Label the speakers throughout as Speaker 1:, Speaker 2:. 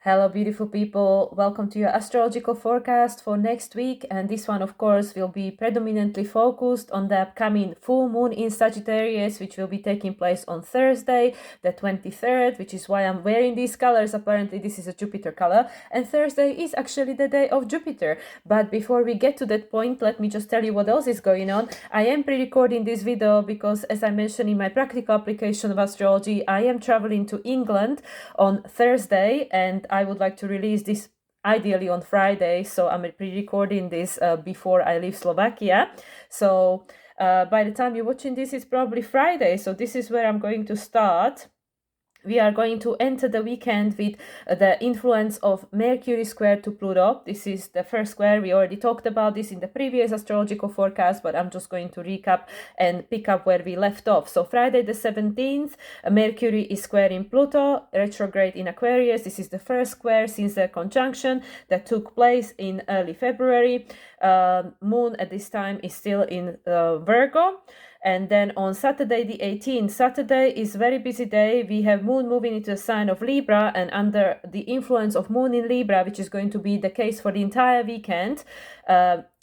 Speaker 1: Hello, beautiful people. Welcome to your astrological forecast for next week. And this one, of course, will be predominantly focused on the upcoming full moon in Sagittarius, which will be taking place on Thursday, the 23rd, which is why I'm wearing these colors. Apparently, this is a Jupiter color. And Thursday is actually the day of Jupiter. But before we get to that point, let me just tell you what else is going on. I am pre-recording this video because, as I mentioned in my practical application of astrology, I am traveling to England on Thursday, and I would like to release this ideally on Friday, so I'm pre-recording this before I leave Slovakia. So by the time you're watching this, it's probably Friday, so this is where I'm going to start. We are going to enter the weekend with the influence of Mercury square to Pluto. This is the first square. We already talked about this in the previous astrological forecast, but I'm just going to recap and pick up where we left off. So Friday the 17th, Mercury is squaring Pluto, retrograde in Aquarius. This is the first square since the conjunction that took place in early February. Moon at this time is still in Virgo. And then on Saturday the 18th, Saturday is very busy day. We have Moon moving into the sign of Libra, and under the influence of Moon in Libra, which is going to be the case for the entire weekend,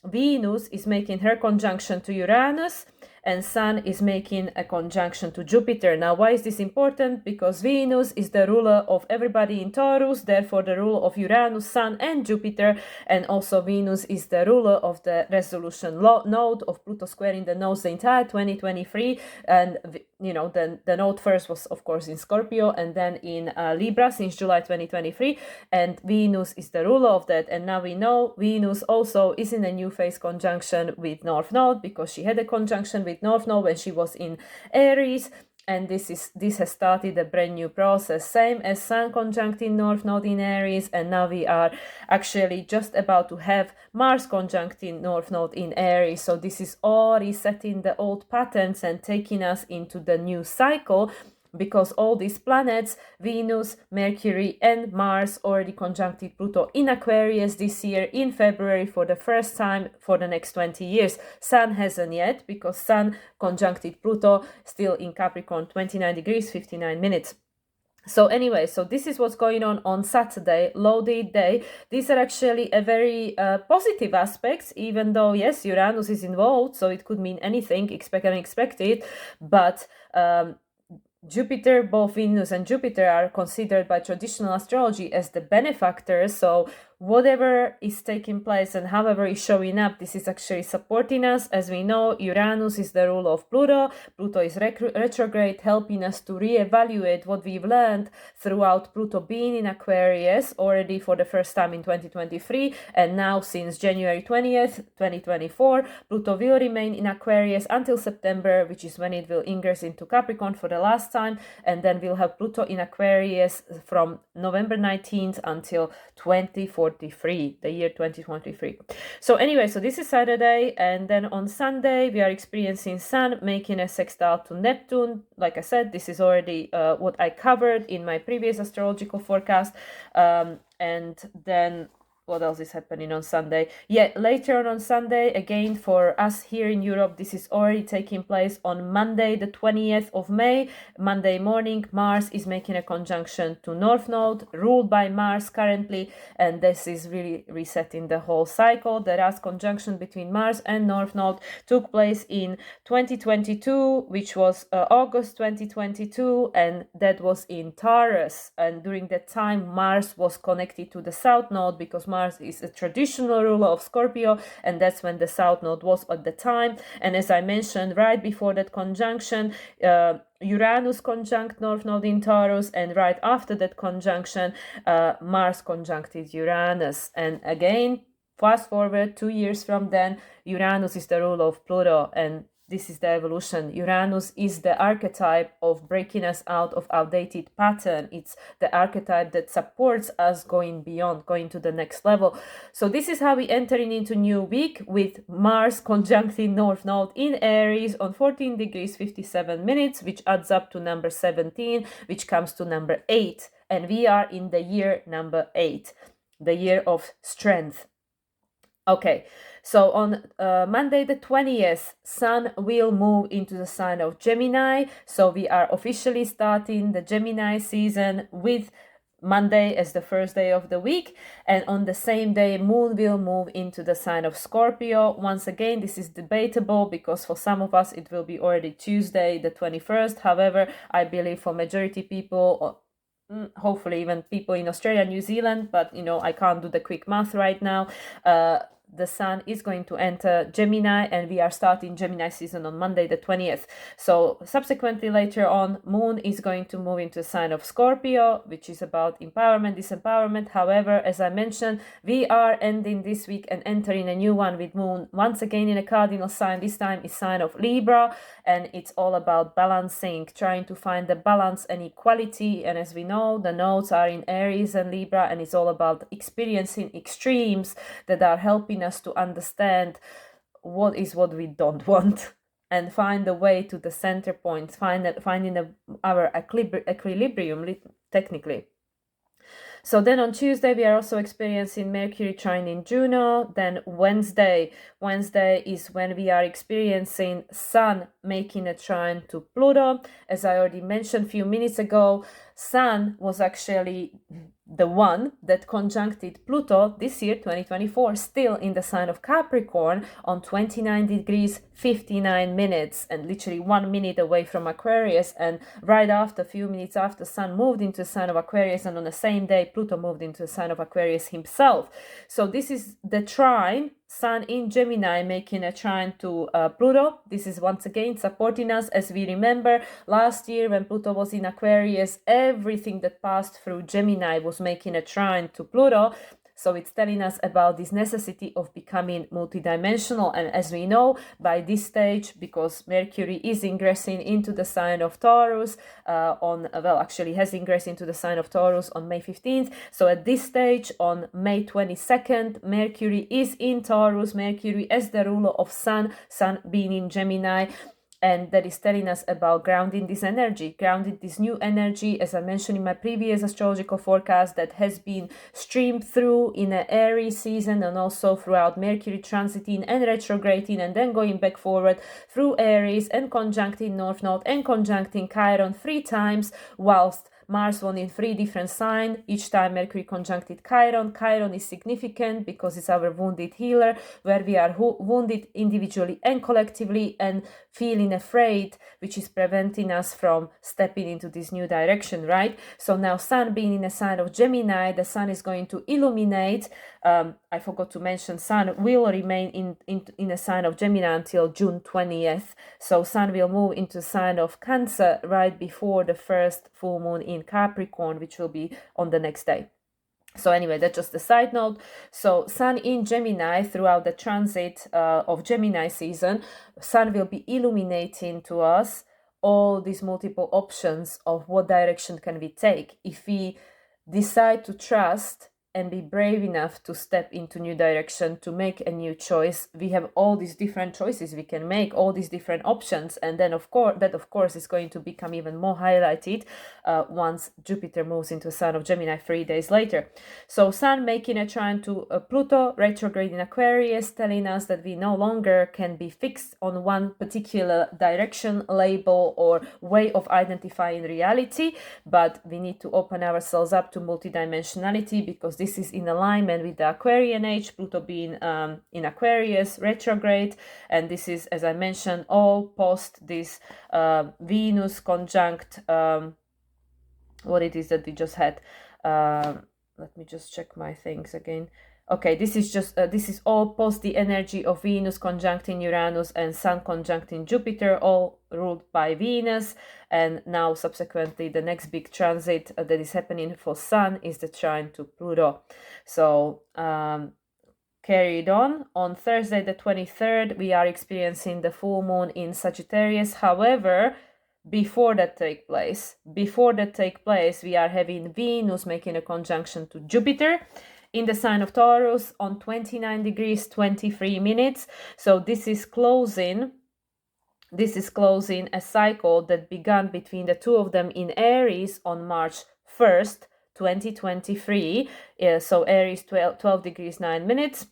Speaker 1: Venus is making her conjunction to Uranus, and Sun is making a conjunction to Jupiter. Now, why is this important? Because Venus is the ruler of everybody in Taurus, therefore the ruler of Uranus, Sun, and Jupiter, and also Venus is the ruler of the resolution node of Pluto squaring the nodes the entire 2023, and you know, the node first was of course in Scorpio and then in Libra since July 2023, and Venus is the ruler of that. And now we know Venus also is in a new phase conjunction with North Node, because she had a conjunction with North Node when she was in Aries, and this has started a brand new process, same as Sun conjuncting North Node in Aries, and now we are actually just about to have Mars conjuncting North Node in Aries. So this is all resetting the old patterns and taking us into the new cycle, because all these planets, Venus, Mercury, and Mars, already conjuncted Pluto in Aquarius this year in February for the first time for the next 20 years. Sun hasn't yet, because Sun conjuncted Pluto still in Capricorn, 29 degrees, 59 minutes. So anyway, so this is what's going on Saturday, loaded day. These are actually a very positive aspects, even though, yes, Uranus is involved, so it could mean anything, expect unexpected, but Jupiter, both Venus and Jupiter are considered by traditional astrology as the benefactors. So whatever is taking place and however is showing up, this is actually supporting us. As we know, Uranus is the ruler of Pluto. Pluto is retrograde, helping us to reevaluate what we've learned throughout Pluto being in Aquarius already for the first time in 2023. And now since January 20th, 2024, Pluto will remain in Aquarius until September, which is when it will ingress into Capricorn for the last time. And then we'll have Pluto in Aquarius from November 19th until 2043, the year 2023. So anyway, so this is Saturday, and then on Sunday we are experiencing Sun making a sextile to Neptune. Like I said, this is already what I covered in my previous astrological forecast, and then what else is happening on Sunday? Yeah, later on Sunday, again for us here in Europe, this is already taking place on Monday, the 20th of May. Monday morning, Mars is making a conjunction to North Node, ruled by Mars currently, and this is really resetting the whole cycle. The last conjunction between Mars and North Node took place in 2022, which was August 2022, and that was in Taurus. And during that time, Mars was connected to the South Node, because Mars is a traditional ruler of Scorpio, and that's when the South Node was at the time. And as I mentioned, right before that conjunction, Uranus conjunct North Node in Taurus, and right after that conjunction, Mars conjuncted Uranus. And again, fast forward 2 years from then, Uranus is the ruler of Pluto, and this is the evolution. Uranus is the archetype of breaking us out of outdated pattern. It's the archetype that supports us going beyond, going to the next level. So this is how we entering into new week with Mars conjuncting North Node in Aries on 14 degrees 57 minutes, which adds up to number 17, which comes to number 8. And we are in the year number 8, the year of strength. Okay, so on Monday the 20th, Sun will move into the sign of Gemini. So we are officially starting the Gemini season with Monday as the first day of the week, and on the same day Moon will move into the sign of Scorpio. Once again, this is debatable because for some of us it will be already Tuesday the 21st. However, I believe for majority people, hopefully even people in Australia, New Zealand, but I can't do the quick math right now, the sun is going to enter Gemini, and we are starting Gemini season on Monday the 20th. So subsequently later on, Moon is going to move into the sign of Scorpio, which is about empowerment, disempowerment. However, as I mentioned, we are ending this week and entering a new one with Moon once again in a cardinal sign. This time is sign of Libra, and it's all about balancing, trying to find the balance and equality. And as we know, the nodes are in Aries and Libra, and it's all about experiencing extremes that are helping us to understand what we don't want and find the way to the center point, finding our equilibrium technically. So then on Tuesday, we are also experiencing Mercury trine in Juno. Then Wednesday is when we are experiencing Sun making a trine to Pluto. As I already mentioned a few minutes ago, Sun was actually the one that conjuncted Pluto this year, 2024, still in the sign of Capricorn on 29 degrees 59 minutes, and literally 1 minute away from Aquarius. And right after, a few minutes after, Sun moved into the sign of Aquarius, and on the same day Pluto moved into the sign of Aquarius himself. So this is the trine, Sun in Gemini making a trine to Pluto. This is once again supporting us. As we remember, last year when Pluto was in Aquarius, everything that passed through Gemini was making a trine to Pluto. So it's telling us about this necessity of becoming multidimensional. And as we know, by this stage, because Mercury is ingressing into the sign of Taurus has ingressed into the sign of Taurus on May 15th. So at this stage, on May 22nd, Mercury is in Taurus, Mercury as the ruler of Sun being in Gemini. And that is telling us about grounding this energy, grounding this new energy, as I mentioned in my previous astrological forecast, that has been streamed through in an Aries season and also throughout Mercury transiting and retrograding and then going back forward through Aries and conjuncting North Node and conjuncting Chiron 3 times, whilst Mars won in 3 different signs. Each time Mercury conjuncted Chiron. Chiron is significant because it's our wounded healer, where we are wounded individually and collectively and feeling afraid, which is preventing us from stepping into this new direction, right? So now Sun being in a sign of Gemini, the Sun is going to illuminate. I forgot to mention, Sun will remain in a sign of Gemini until June 20th. So Sun will move into a sign of Cancer right before the first full moon in Capricorn, which will be on the next day. So anyway, that's just a side note. So Sun in Gemini, throughout the transit of Gemini season, Sun will be illuminating to us all these multiple options of what direction can we take. If we decide to trust and be brave enough to step into new direction, to make a new choice, we have all these different choices we can make, all these different options. And then of course is going to become even more highlighted once Jupiter moves into the sign of Gemini 3 days later. So Sun making a trine to Pluto retrograde in Aquarius, telling us that we no longer can be fixed on one particular direction, label, or way of identifying reality, but we need to open ourselves up to multidimensionality, because this is in alignment with the Aquarian age, Pluto being in Aquarius retrograde. And this is, as I mentioned, all post this Venus conjunct what it is that we just had. Let me just check my things again. Okay, this is all post the energy of Venus conjuncting Uranus and Sun conjuncting Jupiter, all ruled by Venus. And now subsequently the next big transit that is happening for Sun is the trine to Pluto. So carried on Thursday the 23rd, we are experiencing the full moon in Sagittarius. However, before that take place, we are having Venus making a conjunction to Jupiter in the sign of Taurus on 29 degrees 23 minutes. So this is closing a cycle that began between the two of them in Aries on March 1st, 2023. So Aries 12 degrees 9 minutes.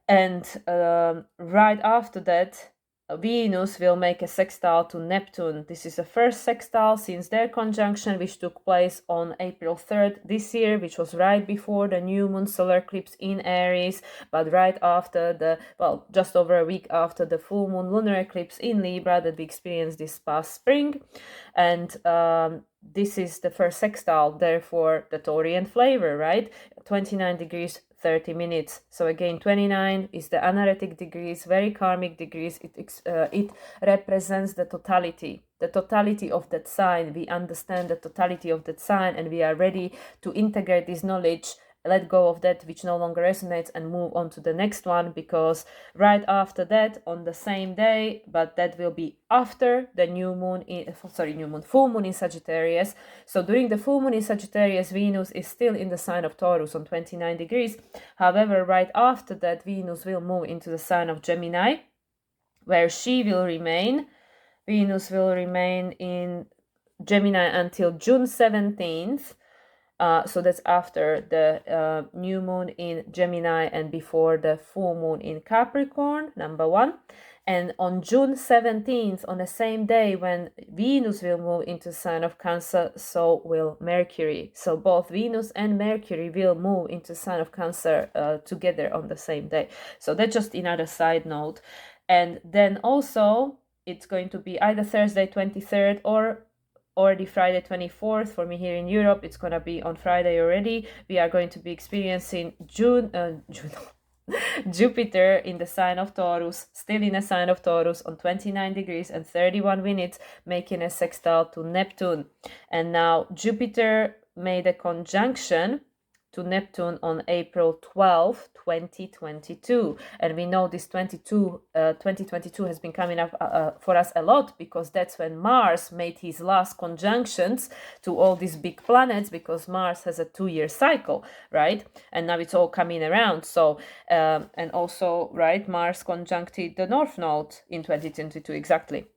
Speaker 1: And right after that, Venus will make a sextile to Neptune. This is the first sextile since their conjunction, which took place on April 3rd this year, which was right before the new moon solar eclipse in Aries, but right after just over a week after the full moon lunar eclipse in Libra that we experienced this past spring. And this is the first sextile, therefore the Taurian flavor, right? 29 degrees 30 minutes. So again, 29 is the anaretic degrees, very karmic degrees. It represents the totality of that sign. We understand the totality of that sign, and we are ready to integrate this knowledge, let go of that which no longer resonates, and move on to the next one, because right after that, on the same day, but that will be after the full moon in Sagittarius. So during the full moon in Sagittarius, Venus is still in the sign of Taurus on 29 degrees. However, right after that, Venus will move into the sign of Gemini, where she will remain. Venus will remain in Gemini until June 17th. So that's after the new moon in Gemini and before the full moon in Capricorn, number one. And on June 17th, on the same day when Venus will move into the sign of Cancer, so will Mercury. So both Venus and Mercury will move into the sign of Cancer together on the same day. So that's just another side note. And then also, it's going to be either Thursday 23rd or already Friday 24th. For me here in Europe, it's going to be on Friday already. We are going to be experiencing Jupiter in the sign of Taurus, still in the sign of Taurus on 29 degrees and 31 minutes, making a sextile to Neptune. And now Jupiter made a conjunction to Neptune on April 12, 2022. And we know this 2022 has been coming up for us a lot, because that's when Mars made his last conjunctions to all these big planets, because Mars has a 2-year cycle, right? And now it's all coming around. So, and also, right, Mars conjuncted the North Node in 2022, exactly.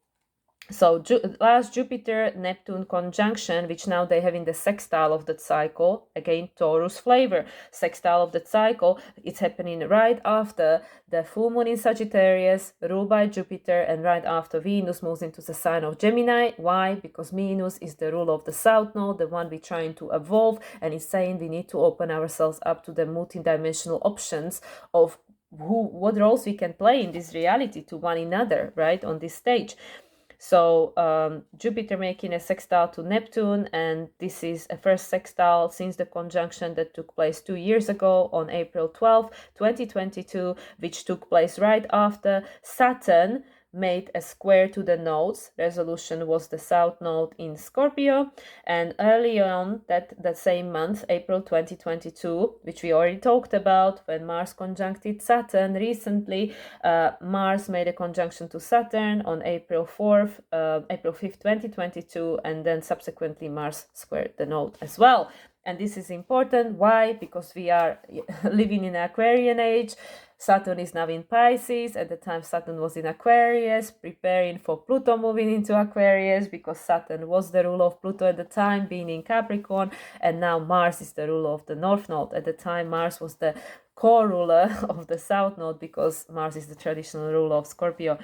Speaker 1: So last Jupiter-Neptune conjunction, which now they have in the sextile of that cycle, again, Taurus flavor, sextile of that cycle, it's happening right after the full moon in Sagittarius, ruled by Jupiter, and right after Venus moves into the sign of Gemini. Why? Because Venus is the ruler of the South Node, the one we're trying to evolve, and it's saying we need to open ourselves up to the multidimensional options of what roles we can play in this reality to one another, right, on this stage. So Jupiter making a sextile to Neptune, and this is a first sextile since the conjunction that took place 2 years ago on April 12, 2022, which took place right after Saturn made a square to the nodes. Resolution was the South Node in Scorpio, and early on that same month, April 2022, which we already talked about, when Mars conjuncted Saturn recently, Mars made a conjunction to Saturn on April 5th, 2022, and then subsequently Mars squared the node as well. And this is important. Why? Because we are living in Aquarian age. Saturn is now in Pisces. At the time Saturn was in Aquarius, preparing for Pluto moving into Aquarius, because Saturn was the ruler of Pluto at the time, being in Capricorn, and now Mars is the ruler of the North Node. At the time, Mars was the co-ruler of the South Node, because Mars is the traditional ruler of Scorpio.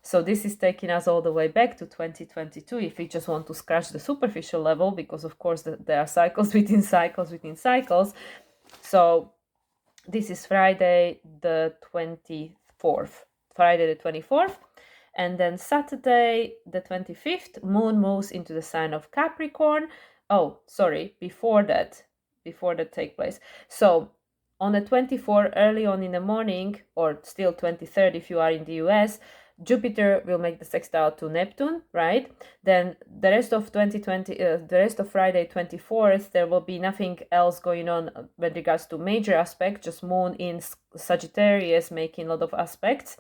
Speaker 1: So this is taking us all the way back to 2022, if we just want to scratch the superficial level, because of course there are cycles within cycles within cycles. So this is Friday the 24th. And then Saturday the 25th, moon moves into the sign of Capricorn. Oh, sorry, before that take place. So on the 24th, early on in the morning, or still 23rd if you are in the US, Jupiter will make the sextile to Neptune, right? Then the rest of Friday 24th, there will be nothing else going on with regards to major aspects, just moon in Sagittarius making a lot of aspects.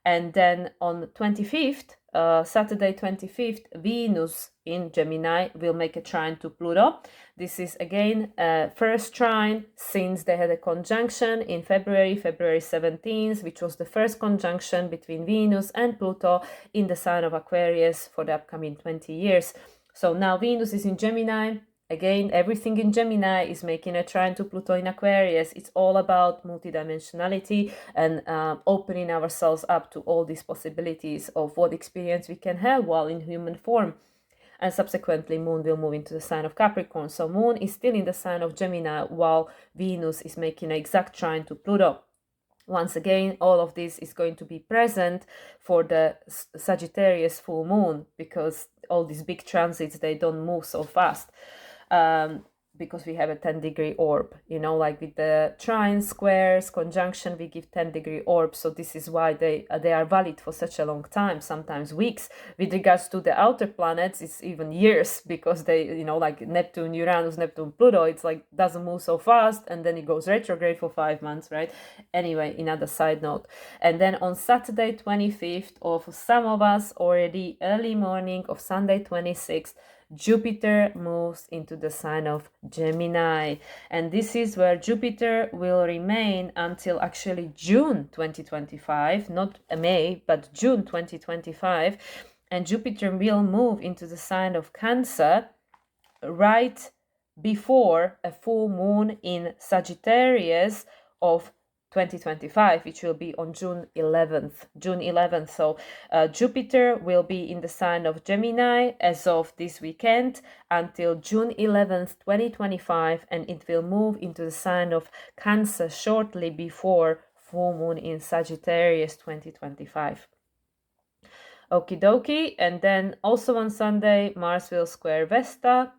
Speaker 1: And then on 25th, Saturday 25th, Venus in Gemini will make a trine to Pluto. This is again first trine since they had a conjunction in February 17th, which was the first conjunction between Venus and Pluto in the sign of Aquarius for the upcoming 20 years. So now Venus is in Gemini, Again, everything in Gemini is making a trine to Pluto in Aquarius. It's all about multidimensionality and opening ourselves up to all these possibilities of what experience we can have while in human form. And subsequently, Moon will move into the sign of Capricorn. So Moon is still in the sign of Gemini while Venus is making an exact trine to Pluto. Once again, all of this is going to be present for the Sagittarius full moon, because all these big transits, they don't move so fast. Because we have a 10-degree orb, you know, like with the trine, squares, conjunction, we give 10-degree orbs. So this is why they are valid for such a long time, sometimes weeks. With regards to the outer planets, it's even years, because they, you know, like Neptune, Uranus, Neptune, Pluto, it's like doesn't move so fast, and then it goes retrograde for 5 months, right? Anyway, another side note. And then on Saturday 25th, or for some of us already early morning of Sunday 26th, Jupiter moves into the sign of Gemini, and this is where Jupiter will remain until actually June 2025, not May, but June 2025, and Jupiter will move into the sign of Cancer right before a full moon in Sagittarius of 2025, which will be on June 11th. So Jupiter will be in the sign of Gemini as of this weekend until June 11th, 2025, and it will move into the sign of Cancer shortly before full moon in Sagittarius 2025. Okie dokie. And then also on Sunday, Mars will square Vesta.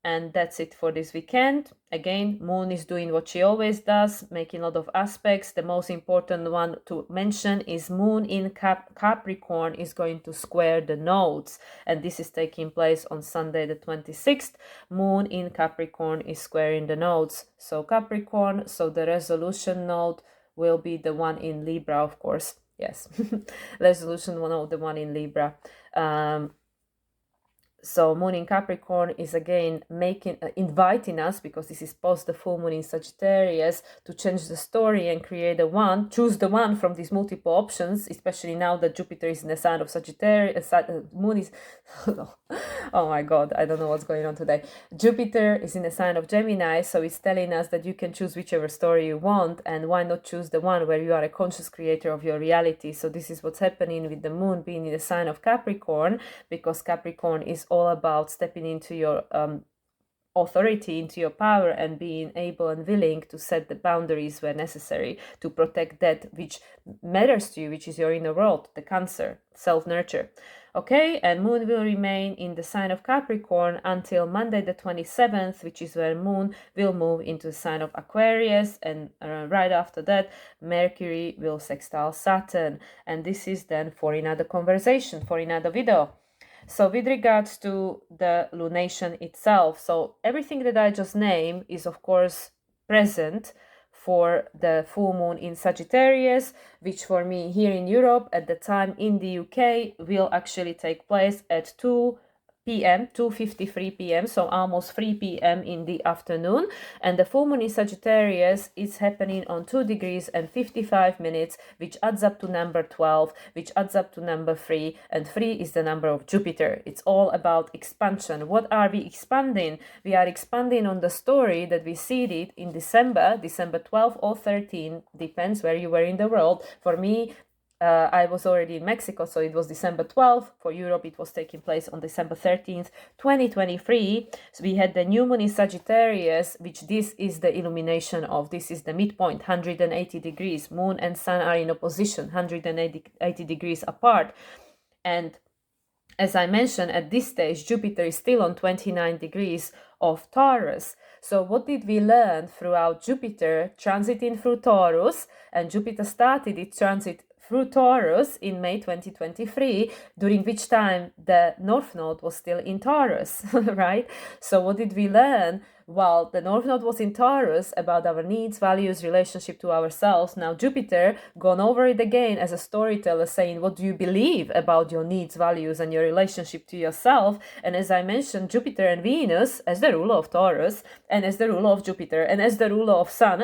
Speaker 1: And that's it for this weekend. Again, Moon is doing what she always does, making a lot of aspects. The most important one to mention is Moon in Capricorn is going to square the nodes. And this is taking place on Sunday the 26th. Moon in Capricorn is squaring the nodes. So Capricorn, so the resolution node will be the one in Libra, of course. Yes, resolution node, the one in Libra. So Moon in Capricorn is again inviting us, because this is post the full moon in Sagittarius, to change the story and create the one, choose the one from these multiple options, especially now that Jupiter is in the sign of Sagittarius, Moon is, oh my God, I don't know what's going on today. Jupiter is in the sign of Gemini, so it's telling us that you can choose whichever story you want, and why not choose the one where you are a conscious creator of your reality. So this is what's happening with the Moon being in the sign of Capricorn, because Capricorn is all about stepping into your authority, into your power, and being able and willing to set the boundaries where necessary to protect that which matters to you, which is your inner world, the Cancer, self-nurture. Okay, and Moon will remain in the sign of Capricorn until Monday the 27th, which is where Moon will move into the sign of Aquarius, and right after that, Mercury will sextile Saturn. And this is then for another conversation, for another video. So with regards to the lunation itself, so everything that I just named is of course present for the full moon in Sagittarius, which for me here in Europe at the time in the UK will actually take place at 2 p.m., 2:53 p.m., so almost 3 p.m. in the afternoon. And the full moon in Sagittarius is happening on 2 degrees and 55 minutes, which adds up to number 12, which adds up to number 3, and 3 is the number of Jupiter. It's all about expansion. What are we expanding? We are expanding on the story that we seed it in December 12 or 13, depends where you were in the world. For me, I was already in Mexico, so it was December 12th. For Europe, it was taking place on December 13th, 2023. So we had the new moon in Sagittarius, which this is the illumination of. This is the midpoint, 180 degrees. Moon and sun are in opposition, 180 degrees apart. And as I mentioned, at this stage, Jupiter is still on 29 degrees of Taurus. So what did we learn throughout Jupiter transiting through Taurus? And Jupiter started its transit through Taurus in May 2023, during which time the North Node was still in Taurus, right? So what did we learn? Well, the North Node was in Taurus about our needs, values, relationship to ourselves. Now Jupiter gone over it again as a storyteller, saying, what do you believe about your needs, values, and your relationship to yourself? And as I mentioned, Jupiter and Venus as the ruler of Taurus, and as the ruler of Jupiter, and as the ruler of Sun,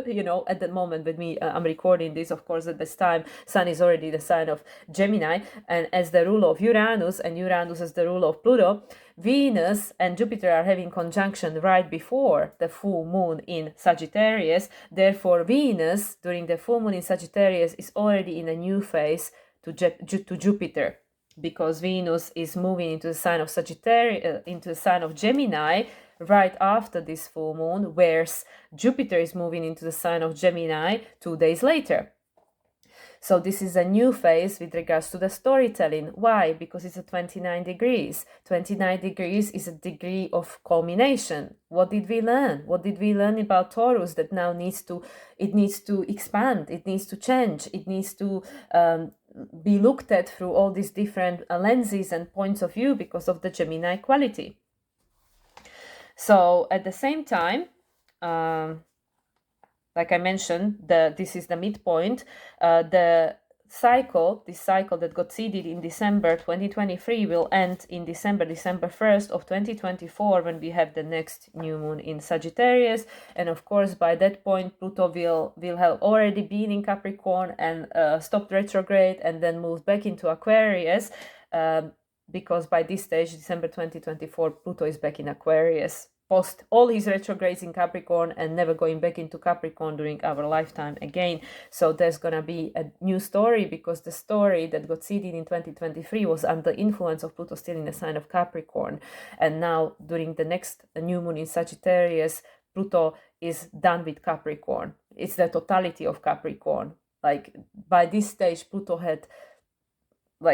Speaker 1: you know, at the moment with me, I'm recording this, of course, at this time, Sun is already the sign of Gemini, and as the ruler of Uranus, and Uranus as the ruler of Pluto, Venus and Jupiter are having conjunction right before the full moon in Sagittarius. Therefore, Venus during the full moon in Sagittarius is already in a new phase to Jupiter, because Venus is moving into the sign of Sagittarius, into the sign of Gemini right after this full moon, whereas Jupiter is moving into the sign of Gemini 2 days later. So this is a new phase with regards to the storytelling. Why? Because it's a 29 degrees. 29 degrees is a degree of culmination. What did we learn? What did we learn about Taurus that now needs to expand, it needs to change, it needs to be looked at through all these different lenses and points of view because of the Gemini quality. So at the same time, like I mentioned, this is the midpoint. This cycle that got seeded in December 2023 will end in December 1st of 2024, when we have the next new moon in Sagittarius. And of course, by that point, Pluto will have already been in Capricorn and stopped retrograde and then moved back into Aquarius, because by this stage, December 2024, Pluto is back in Aquarius, post all his retrogrades in Capricorn and never going back into Capricorn during our lifetime again. So there's gonna be a new story, because the story that got seeded in 2023 was under influence of Pluto still in the sign of Capricorn. And now during the next new moon in Sagittarius, Pluto is done with Capricorn. It's the totality of Capricorn. Like by this stage, Pluto had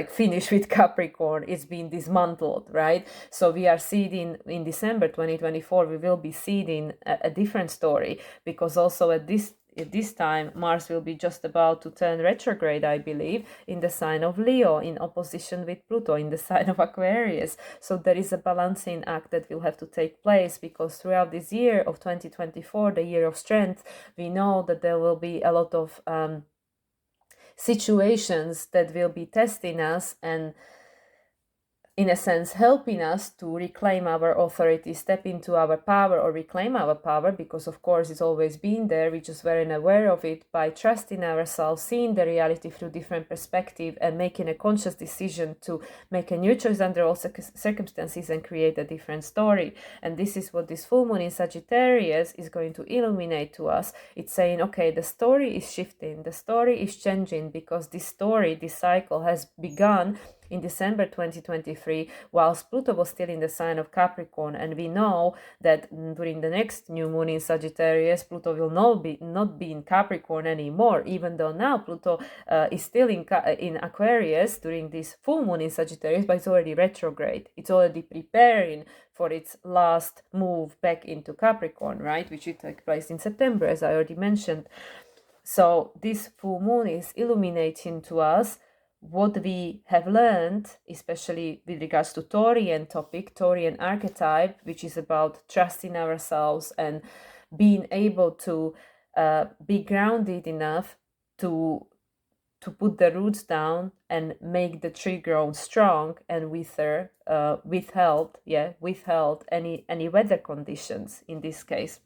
Speaker 1: finished with Capricorn. It's been dismantled, right? So we are seeding in December 2024, we will be seeding a different story, because also at this time Mars will be just about to turn retrograde, I believe, in the sign of Leo, in opposition with Pluto in the sign of Aquarius. So there is a balancing act that will have to take place, because throughout this year of 2024, the year of strength, we know that there will be a lot of situations that will be testing us and, in a sense, helping us to reclaim our authority, step into our power, or reclaim our power, because of course it's always been there. We just weren't aware of it, by trusting ourselves, seeing the reality through different perspective, and making a conscious decision to make a new choice under all circumstances and create a different story. And this is what this full moon in Sagittarius is going to illuminate to us. It's saying, okay, the story is shifting, the story is changing, because this story, this cycle has begun in December 2023, whilst Pluto was still in the sign of Capricorn. And we know that during the next new moon in Sagittarius, Pluto will not be in Capricorn anymore, even though now Pluto is still in Aquarius during this full moon in Sagittarius, but it's already retrograde. It's already preparing for its last move back into Capricorn, right? Which will take place in September, as I already mentioned. So this full moon is illuminating to us what we have learned, especially with regards to Taurian topic, Taurian archetype, which is about trusting ourselves and being able to be grounded enough to put the roots down and make the tree grow strong and withheld any weather conditions in this case.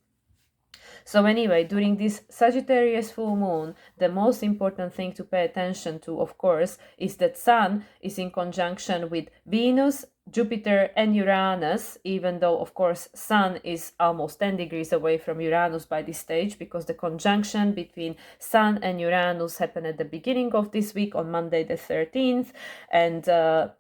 Speaker 1: So anyway, during this Sagittarius full moon, the most important thing to pay attention to, of course, is that Sun is in conjunction with Venus, Jupiter and Uranus, even though, of course, Sun is almost 10 degrees away from Uranus by this stage, because the conjunction between Sun and Uranus happened at the beginning of this week on Monday the 13th. And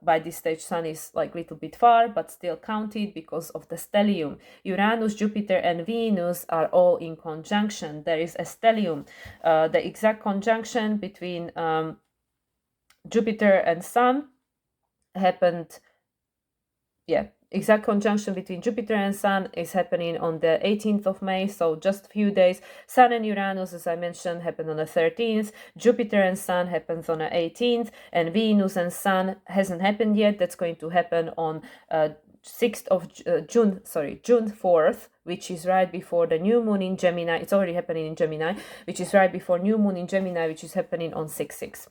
Speaker 1: by this stage, Sun is a little bit far, but still counted because of the stellium. Uranus, Jupiter and Venus are all in conjunction. There is a stellium. The exact conjunction between Jupiter and Sun happened exact conjunction between Jupiter and Sun is happening on the 18th of May, so just a few days. Sun and Uranus, as I mentioned, happened on the 13th. Jupiter and Sun happens on the 18th, and Venus and Sun hasn't happened yet. That's going to happen on June 4th, which is right before the new moon in Gemini. It's already happening in Gemini, which is right before new moon in Gemini, which is happening on 6/6.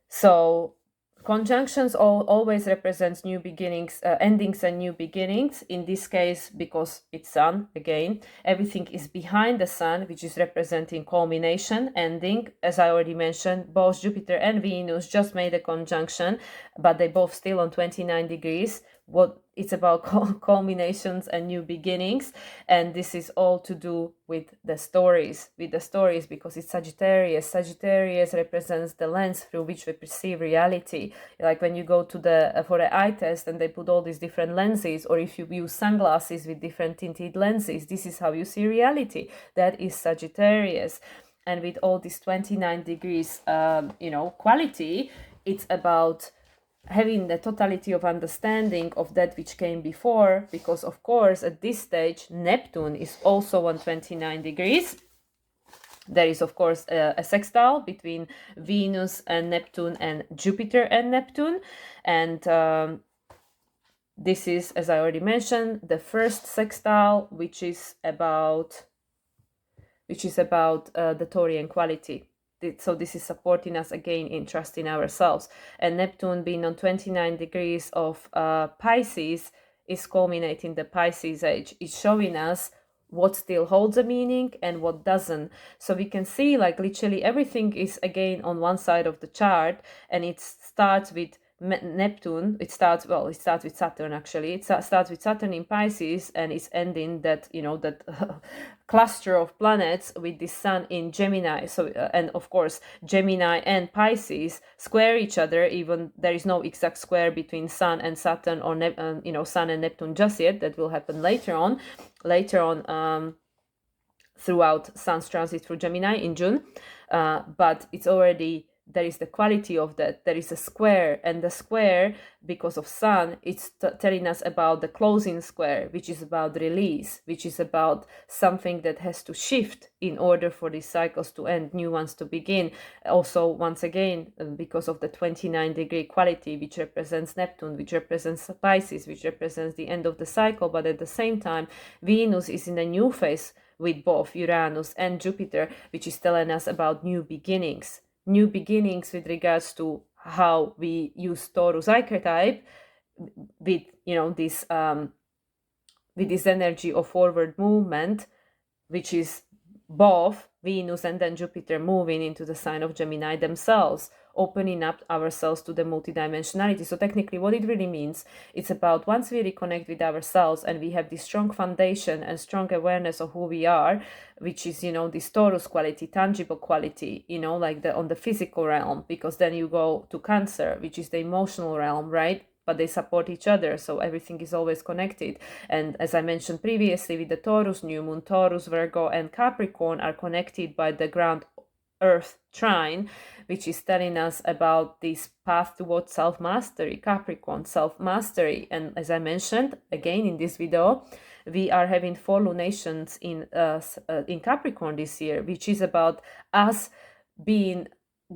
Speaker 1: So conjunctions always represents new beginnings, endings and new beginnings. In this case, because it's Sun, again, everything is behind the Sun, which is representing culmination, ending. As I already mentioned, both Jupiter and Venus just made a conjunction, but they both still on 29 degrees, what it's about culminations and new beginnings, and this is all to do with the stories, because it's Sagittarius represents the lens through which we perceive reality. Like when you go to the for an eye test and they put all these different lenses, or if you use sunglasses with different tinted lenses, this is how you see reality. That is Sagittarius. And with all this 29 degrees quality, it's about having the totality of understanding of that which came before, because of course at this stage Neptune is also on 29 degrees. There is of course a sextile between Venus and Neptune and Jupiter and Neptune, and this is, as I already mentioned, the first sextile, which is about the Taurian quality. So this is supporting us again in trusting ourselves. And Neptune being on 29 degrees of Pisces is culminating the Pisces age. It's showing us what still holds a meaning and what doesn't. So we can see like literally everything is again on one side of the chart, and it starts with Neptune. It starts with Saturn actually. It starts with Saturn in Pisces, and it's ending that that cluster of planets with the Sun in Gemini. So and of course Gemini and Pisces square each other, even there is no exact square between Sun and Saturn or Sun and Neptune just yet. That will happen later on throughout Sun's transit through Gemini in June, but it's already, there is the quality of that. There is a square, and the square, because of Sun, it's telling us about the closing square, which is about release, which is about something that has to shift in order for these cycles to end, new ones to begin. Also, once again, because of the 29 degree quality, which represents Neptune, which represents Pisces, which represents the end of the cycle, but at the same time, Venus is in a new phase with both Uranus and Jupiter, which is telling us about new beginnings with regards to how we use Taurus archetype with this energy of forward movement, which is both Venus and then Jupiter moving into the sign of Gemini themselves, opening up ourselves to the multidimensionality. So technically what it really means, it's about once we reconnect with ourselves and we have this strong foundation and strong awareness of who we are, which is this Taurus quality, tangible quality, like on the physical realm, because then you go to Cancer, which is the emotional realm, right? But they support each other, so everything is always connected. And as I mentioned previously, with the Taurus new moon, Taurus, Virgo, and Capricorn are connected by the ground Earth trine, which is telling us about this path towards self-mastery, Capricorn, self-mastery. And as I mentioned again in this video, we are having 4 lunations in Capricorn this year, which is about us being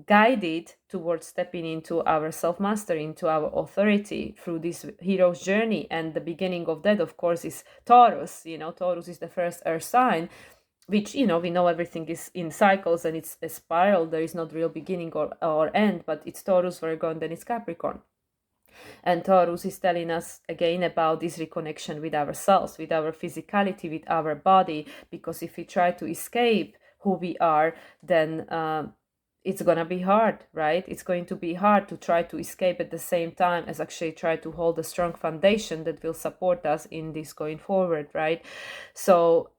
Speaker 1: guided towards stepping into our self-mastery, into our authority through this hero's journey. And the beginning of that, of course, is Taurus. Taurus is the first earth sign, which we know everything is in cycles and it's a spiral. There is not real beginning or end, but it's Taurus, Virgo, and then it's Capricorn. And Taurus is telling us again about this reconnection with ourselves, with our physicality, with our body, because if we try to escape who we are, then it's gonna be hard, right? It's going to be hard to try to escape at the same time as actually try to hold a strong foundation that will support us in this going forward, right? So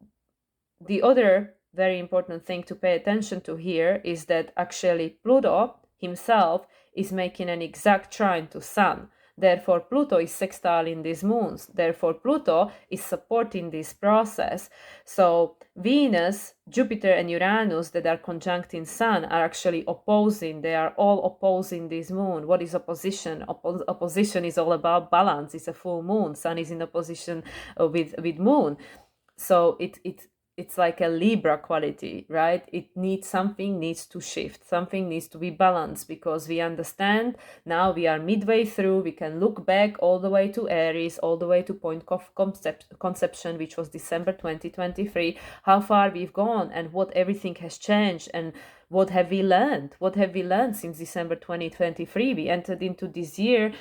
Speaker 1: the other very important thing to pay attention to here is that actually Pluto himself is making an exact trine to Sun. Therefore, Pluto is sextiling these moons. Therefore, Pluto is supporting this process. So Venus, Jupiter, and Uranus that are conjuncting Sun are actually opposing. They are all opposing this moon. What is opposition? Opposition is all about balance. It's a full moon. Sun is in opposition with moon. So it's like a Libra quality, right? Something needs to shift, something needs to be balanced, because we understand now we are midway through. We can look back all the way to Aries, all the way to point of conception, which was December 2023, how far we've gone and what everything has changed, and what have we learned? What have we learned since December 2023? We entered into this year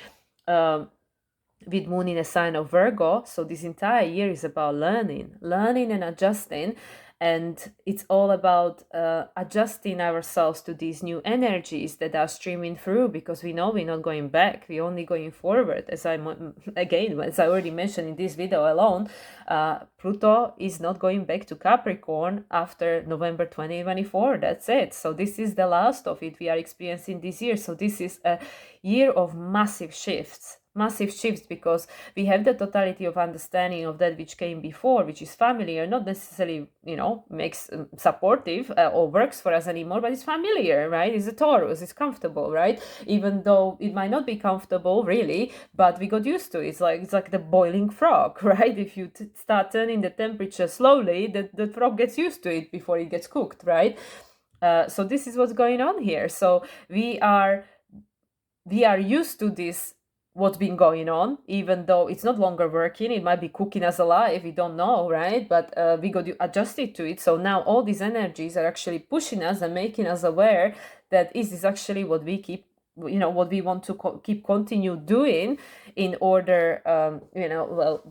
Speaker 1: with moon in a sign of Virgo. So this entire year is about learning and adjusting. And it's all about adjusting ourselves to these new energies that are streaming through, because we know we're not going back, we're only going forward. As I already mentioned in this video alone, Pluto is not going back to Capricorn after November 2024. That's it. So this is the last of it we are experiencing this year. So this is a year of massive shifts, because we have the totality of understanding of that which came before, which is familiar, not necessarily, makes supportive or works for us anymore, but it's familiar, right? It's a Taurus, it's comfortable, right? Even though it might not be comfortable really, but we got used to it. It's like the boiling frog, right? If you start turning the temperature slowly, the frog gets used to it before it gets cooked, right? So this is what's going on here. So we are used to this, what's been going on, even though it's not longer working. It might be cooking us alive, we don't know, right? But we got adjusted to it. So now all these energies are actually pushing us and making us aware that is this actually what we keep, what we want to keep continue doing in order,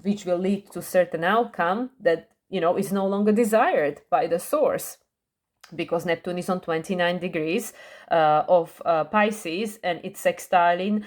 Speaker 1: which will lead to certain outcome that, is no longer desired by the source. Because Neptune is on 29 degrees of Pisces, and it's sextiling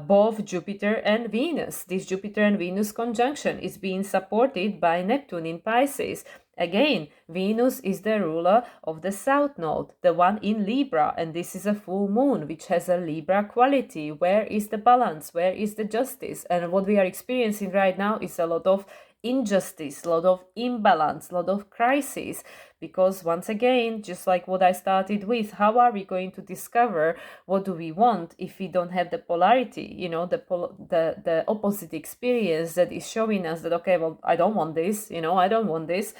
Speaker 1: both Jupiter and Venus. This Jupiter and Venus conjunction is being supported by Neptune in Pisces. Again, Venus is the ruler of the South Node, the one in Libra, and this is a full moon, which has a Libra quality. Where is the balance? Where is the justice? And what we are experiencing right now is a lot of injustice, a lot of imbalance, a lot of crisis. Because once again, just like what I started with, how are we going to discover what do we want if we don't have the polarity, the opposite experience that is showing us that, okay, well, I don't want this, I don't want this.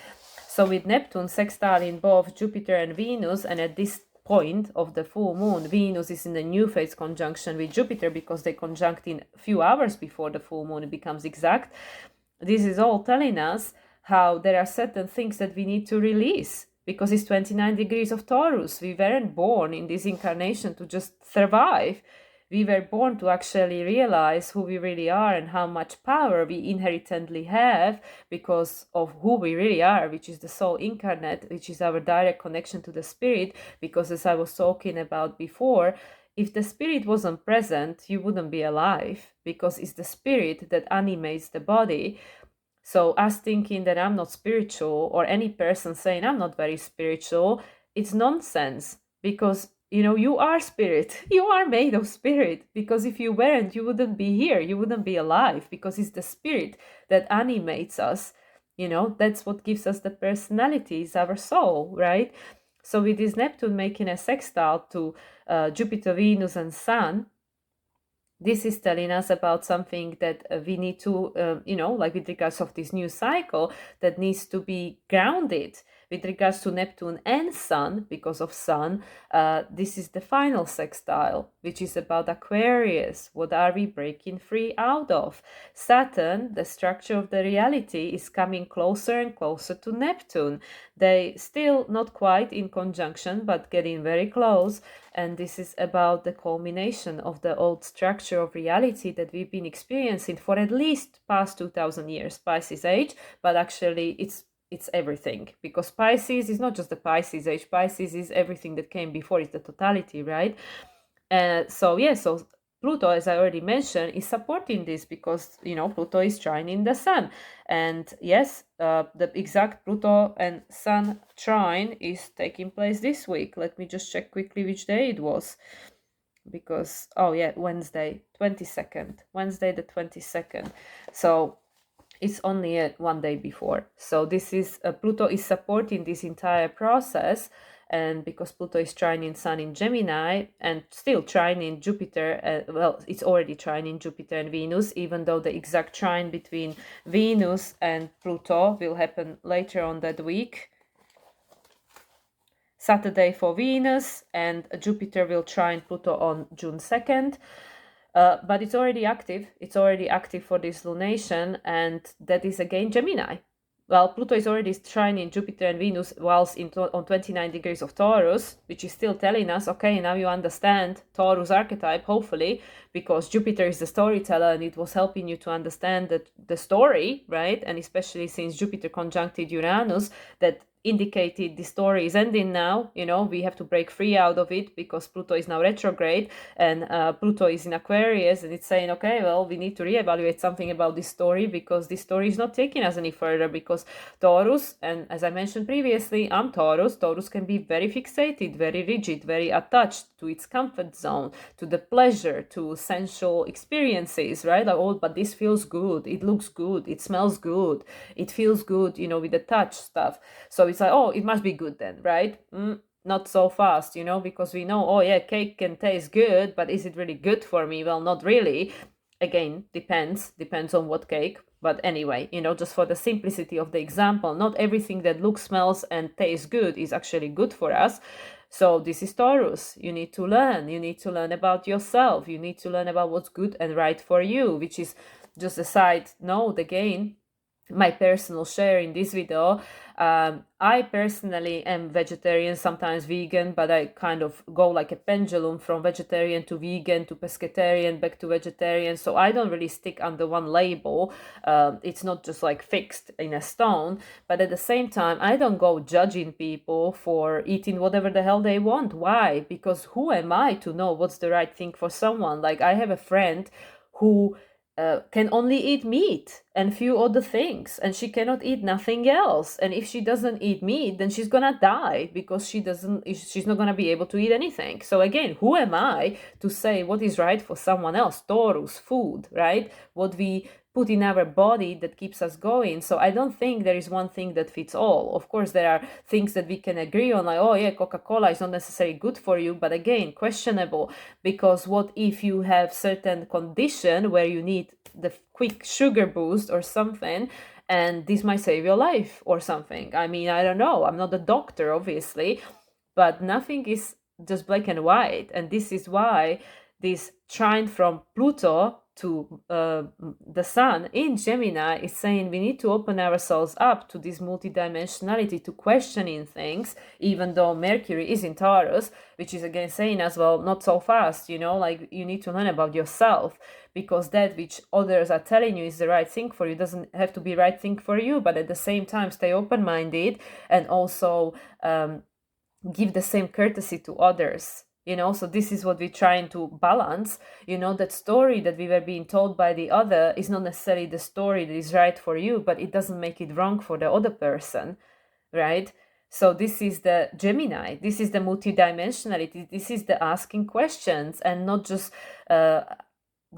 Speaker 1: So with Neptune sextiling both Jupiter and Venus, and at this point of the full moon, Venus is in the new phase conjunction with Jupiter, because they conjunct in a few hours before the full moon becomes exact. This is all telling us how there are certain things that we need to release, because it's 29 degrees of Taurus. We weren't born in this incarnation to just survive. We were born to actually realize who we really are and how much power we inherently have because of who we really are, which is the soul incarnate, which is our direct connection to the spirit. Because as I was talking about before, if the spirit wasn't present, you wouldn't be alive, because it's the spirit that animates the body. So us thinking that I'm not spiritual, or any person saying I'm not very spiritual, it's nonsense, because you are spirit. You are made of spirit, because if you weren't, you wouldn't be here, you wouldn't be alive, because it's the spirit that animates us. That's what gives us the personality, is our soul, right? So with this Neptune making a sextile to Jupiter, Venus and Sun, this is telling us about something that we need to, like with regards of this new cycle, that needs to be grounded. With regards to Neptune and Sun, because of Sun, this is the final sextile, which is about Aquarius. What are we breaking free out of? Saturn, the structure of the reality, is coming closer and closer to Neptune. They still not quite in conjunction, but getting very close. And this is about the culmination of the old structure of reality that we've been experiencing for at least past 2000 years, Pisces age, but actually it's everything, because Pisces is not just the Pisces age. Pisces is everything that came before. It's the totality, right? So Pluto, as I already mentioned, is supporting this, because Pluto is trining the Sun, and yes, the exact Pluto and Sun trine is taking place this week. Let me just check quickly which day it was, because Wednesday the 22nd. So it's only one day before. So this is Pluto is supporting this entire process, and because Pluto is trining Sun in Gemini and still trining Jupiter, it's already trining Jupiter and Venus, even though the exact trine between Venus and Pluto will happen later on that week. Saturday for Venus, and Jupiter will trine Pluto on June 2nd. But it's already active. It's already active for this lunation, and that is again Gemini. Well, Pluto is already trining Jupiter and Venus whilst on 29 degrees of Taurus, which is still telling us, okay, now you understand Taurus archetype, hopefully, because Jupiter is the storyteller, and it was helping you to understand the story, right? And especially since Jupiter conjuncted Uranus, that indicated the story is ending now. We have to break free out of it because Pluto is now retrograde, and Pluto is in Aquarius, and it's saying, okay, well, we need to reevaluate something about this story, because this story is not taking us any further. Because Taurus, and as I mentioned previously, I'm Taurus. Taurus can be very fixated, very rigid, very attached to its comfort zone, to the pleasure, to sensual experiences, right? Like, oh, but this feels good, it looks good, it smells good, it feels good, with the touch stuff. So it's like, oh, it must be good then, right? Not so fast, because we know, oh yeah, cake can taste good, but is it really good for me? Well, not really. Again, depends on what cake. But anyway, just for the simplicity of the example, not everything that looks, smells, and tastes good is actually good for us. So this is Taurus. You need to learn. You need to learn about yourself. You need to learn about what's good and right for you, which is just a side note again. My personal share in this video. I personally am vegetarian, sometimes vegan, but I kind of go like a pendulum from vegetarian to vegan to pescatarian, back to vegetarian. So I don't really stick under one label. It's not just like fixed in a stone, but at the same time, I don't go judging people for eating whatever the hell they want. Why? Because who am I to know what's the right thing for someone? Like, I have a friend who can only eat meat and few other things, and she cannot eat nothing else. And if she doesn't eat meat, then she's gonna die, because she's not gonna be able to eat anything. So again, who am I to say what is right for someone else? Taurus, food, right? What we put in our body that keeps us going. So I don't think there is one thing that fits all. Of course, there are things that we can agree on, like, oh yeah, Coca-Cola is not necessarily good for you, but again, questionable, because what if you have certain condition where you need the quick sugar boost or something, and this might save your life or something? I mean, I don't know. I'm not a doctor, obviously, but nothing is just black and white. And this is why this trine from Pluto to the sun in Gemini is saying we need to open ourselves up to this multidimensionality, to questioning things, even though Mercury is in Taurus, which is again saying as well, not so fast, like you need to learn about yourself, because that which others are telling you is the right thing for you doesn't have to be right thing for you. But at the same time, stay open-minded, and also give the same courtesy to others. So this is what we're trying to balance. That story that we were being told by the other is not necessarily the story that is right for you, but it doesn't make it wrong for the other person, right? So this is the Gemini, this is the multidimensionality, this is the asking questions, and not just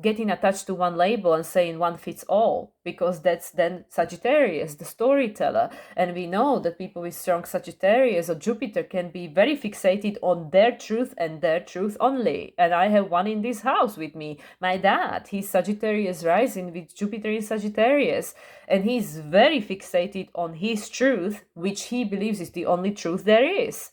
Speaker 1: getting attached to one label and saying one fits all, because that's then Sagittarius, the storyteller. And we know that people with strong Sagittarius or Jupiter can be very fixated on their truth and their truth only. And I have one in this house with me, my dad. He's Sagittarius rising with Jupiter in Sagittarius, and he's very fixated on his truth, which he believes is the only truth there is.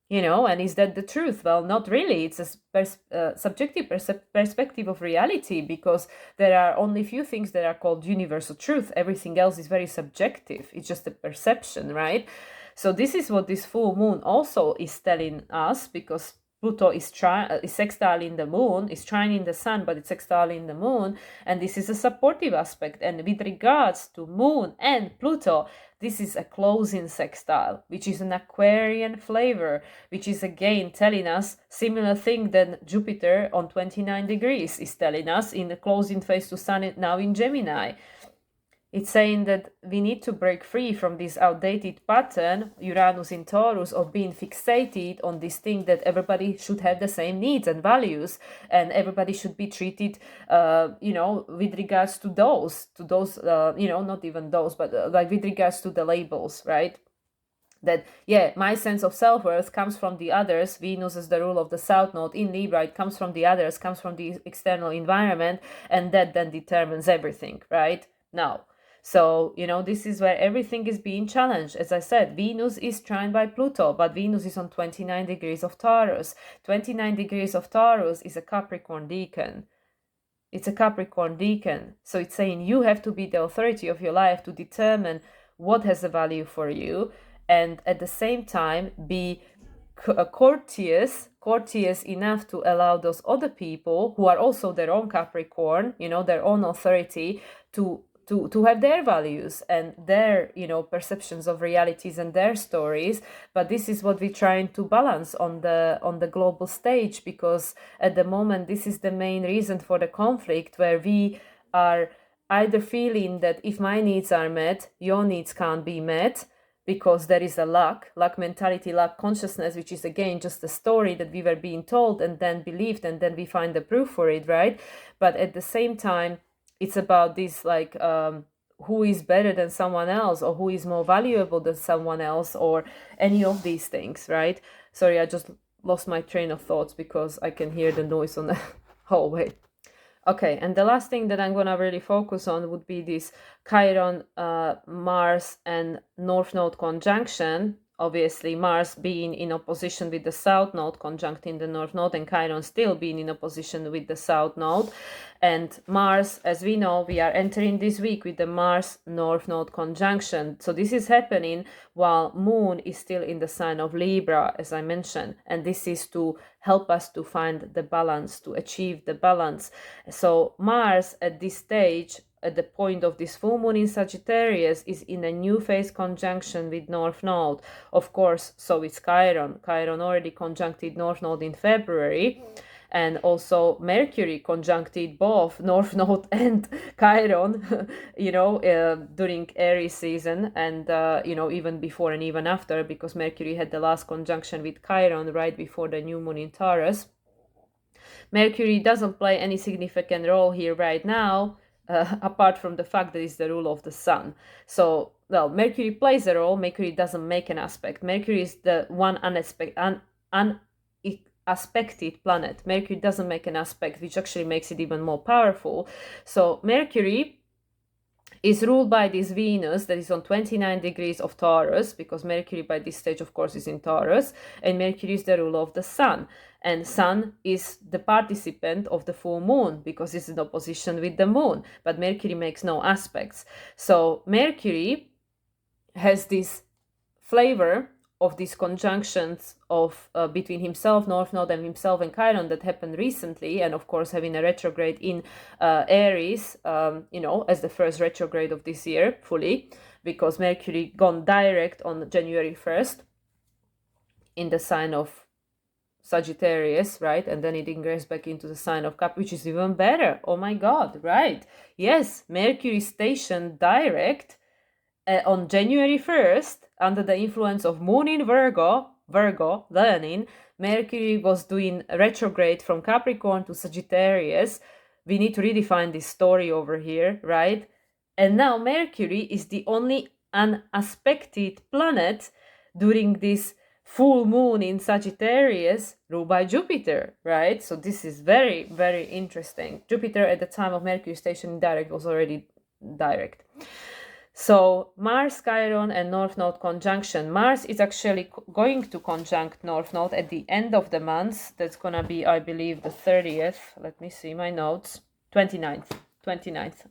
Speaker 1: And is that the truth? Well, not really. It's a subjective perspective of reality, because there are only few things that are called universal truth. Everything else is very subjective. It's just a perception, right? So this is what this full moon also is telling us, because Pluto is sextiling the moon, is trining the sun, but it's sextiling the moon, and this is a supportive aspect. And with regards to moon and Pluto, this is a closing sextile, which is an Aquarian flavor, which is again telling us similar thing than Jupiter on 29 degrees is telling us in the closing phase to Sun now in Gemini. It's saying that we need to break free from this outdated pattern, Uranus in Taurus, of being fixated on this thing that everybody should have the same needs and values, and everybody should be treated, with regards to those, not even those, but like with regards to the labels, right? That, yeah, my sense of self-worth comes from the others. Venus is the rule of the South Node in Libra. It comes from the others, comes from the external environment, and that then determines everything, right? Now, so, this is where everything is being challenged. As I said, Venus is trined by Pluto, but Venus is on 29 degrees of Taurus. 29 degrees of Taurus is a Capricorn decan. It's a Capricorn decan. So it's saying you have to be the authority of your life to determine what has a value for you, and at the same time be courteous enough to allow those other people who are also their own Capricorn, their own authority, to to have their values and their, you know, perceptions of realities and their stories. But this is what we're trying to balance on the global stage, because at the moment this is the main reason for the conflict, where we are either feeling that if my needs are met, your needs can't be met, because there is a lack mentality, lack consciousness, which is again just a story that we were being told and then believed, and then we find the proof for it, right? But at the same time, it's about this, like, who is better than someone else, or who is more valuable than someone else, or any of these things, right? Sorry, I just lost my train of thoughts because I can hear the noise on the hallway. Okay, and the last thing that I'm going to really focus on would be this Chiron, Mars and North Node conjunction. Obviously, Mars being in opposition with the South Node, conjuncting the North Node, and Chiron still being in opposition with the South Node. And Mars, as we know, we are entering this week with the Mars North Node conjunction. So this is happening while Moon is still in the sign of Libra, as I mentioned. And this is to help us to find the balance, to achieve the balance. So Mars at this stage, at the point of this full moon in Sagittarius, is in a new phase conjunction with North Node. Of course, so is Chiron. Chiron already conjuncted North Node in February. And also Mercury conjuncted both North Node and Chiron, you know, during Aries season, and, you know, even before and even after, because Mercury had the last conjunction with Chiron right before the new moon in Taurus. Mercury doesn't play any significant role here right now, apart from the fact that it's the rule of the sun. So, well, Mercury plays a role, Mercury doesn't make an aspect. Mercury is the one aspected planet. Mercury doesn't make an aspect, which actually makes it even more powerful. So Mercury is ruled by this Venus that is on 29 degrees of Taurus, because Mercury by this stage, of course, is in Taurus, and Mercury is the ruler of the sun. And sun is the participant of the full moon, because it's in opposition with the moon, but Mercury makes no aspects. So Mercury has this flavor of these conjunctions of between himself, North Node, and himself and Chiron that happened recently, and of course having a retrograde in Aries, you know, as the first retrograde of this year fully, because Mercury gone direct on January 1st in the sign of Sagittarius, right? And then it ingress back into the sign of Cap, which is even better. Oh my God, right? Yes, Mercury stationed direct on January 1st, under the influence of Moon in Virgo, learning, Mercury was doing retrograde from Capricorn to Sagittarius. We need to redefine this story over here, right? And now Mercury is the only unaspected planet during this full moon in Sagittarius, ruled by Jupiter, right? So this is very, very interesting. Jupiter at the time of Mercury station in direct was already direct. So Mars, Chiron, and North Node conjunction. Mars is actually going to conjunct North Node at the end of the month. That's going to be, I believe, the 30th. Let me see my notes. 29th.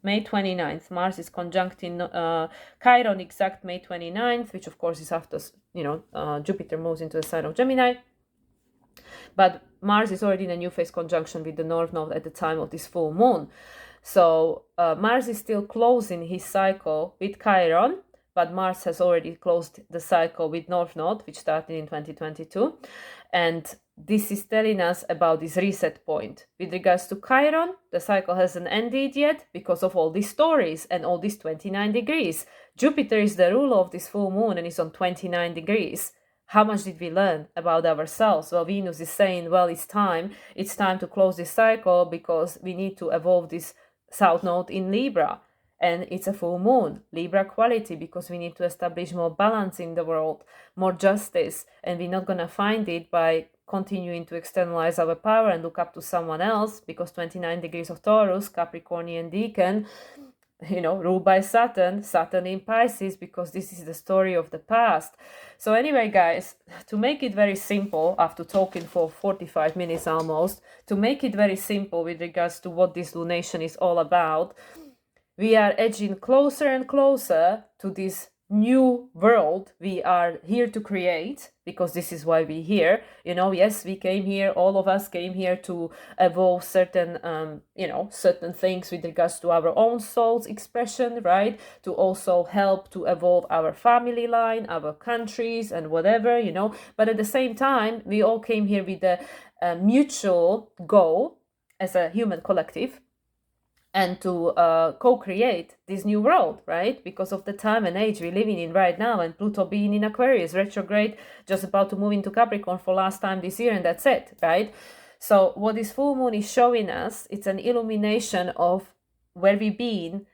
Speaker 1: May 29th. Mars is conjuncting Chiron exact May 29th, which of course is after, you know, Jupiter moves into the sign of Gemini. But Mars is already in a new phase conjunction with the North Node at the time of this full moon. So Mars is still closing his cycle with Chiron, but Mars has already closed the cycle with North Node, which started in 2022. And this is telling us about this reset point. With regards to Chiron, the cycle hasn't ended yet because of all these stories and all these 29 degrees. Jupiter is the ruler of this full moon and is on 29 degrees. How much did we learn about ourselves? Well, Venus is saying, well, it's time to close this cycle, because we need to evolve this South Node in Libra, and it's a full moon, Libra quality, because we need to establish more balance in the world, more justice, and we're not going to find it by continuing to externalize our power and look up to someone else, because 29 degrees of Taurus, Capricornian decan, you know, ruled by Saturn in Pisces, because this is the story of the past. So anyway, guys, to make it very simple, after talking for 45 minutes almost, to make it very simple with regards to what this lunation is all about, we are edging closer and closer to this new world we are here to create, because this is why we're here. Yes, we came here, all of us came here to evolve certain certain things with regards to our own soul's expression, right? To also help to evolve our family line, our countries, and whatever, but at the same time we all came here with a mutual goal as a human collective, and to co-create this new world, right? Because of the time and age we're living in right now, and Pluto being in Aquarius, retrograde, just about to move into Capricorn for last time this year, and that's it, right? So what this full moon is showing us, it's an illumination of where we've been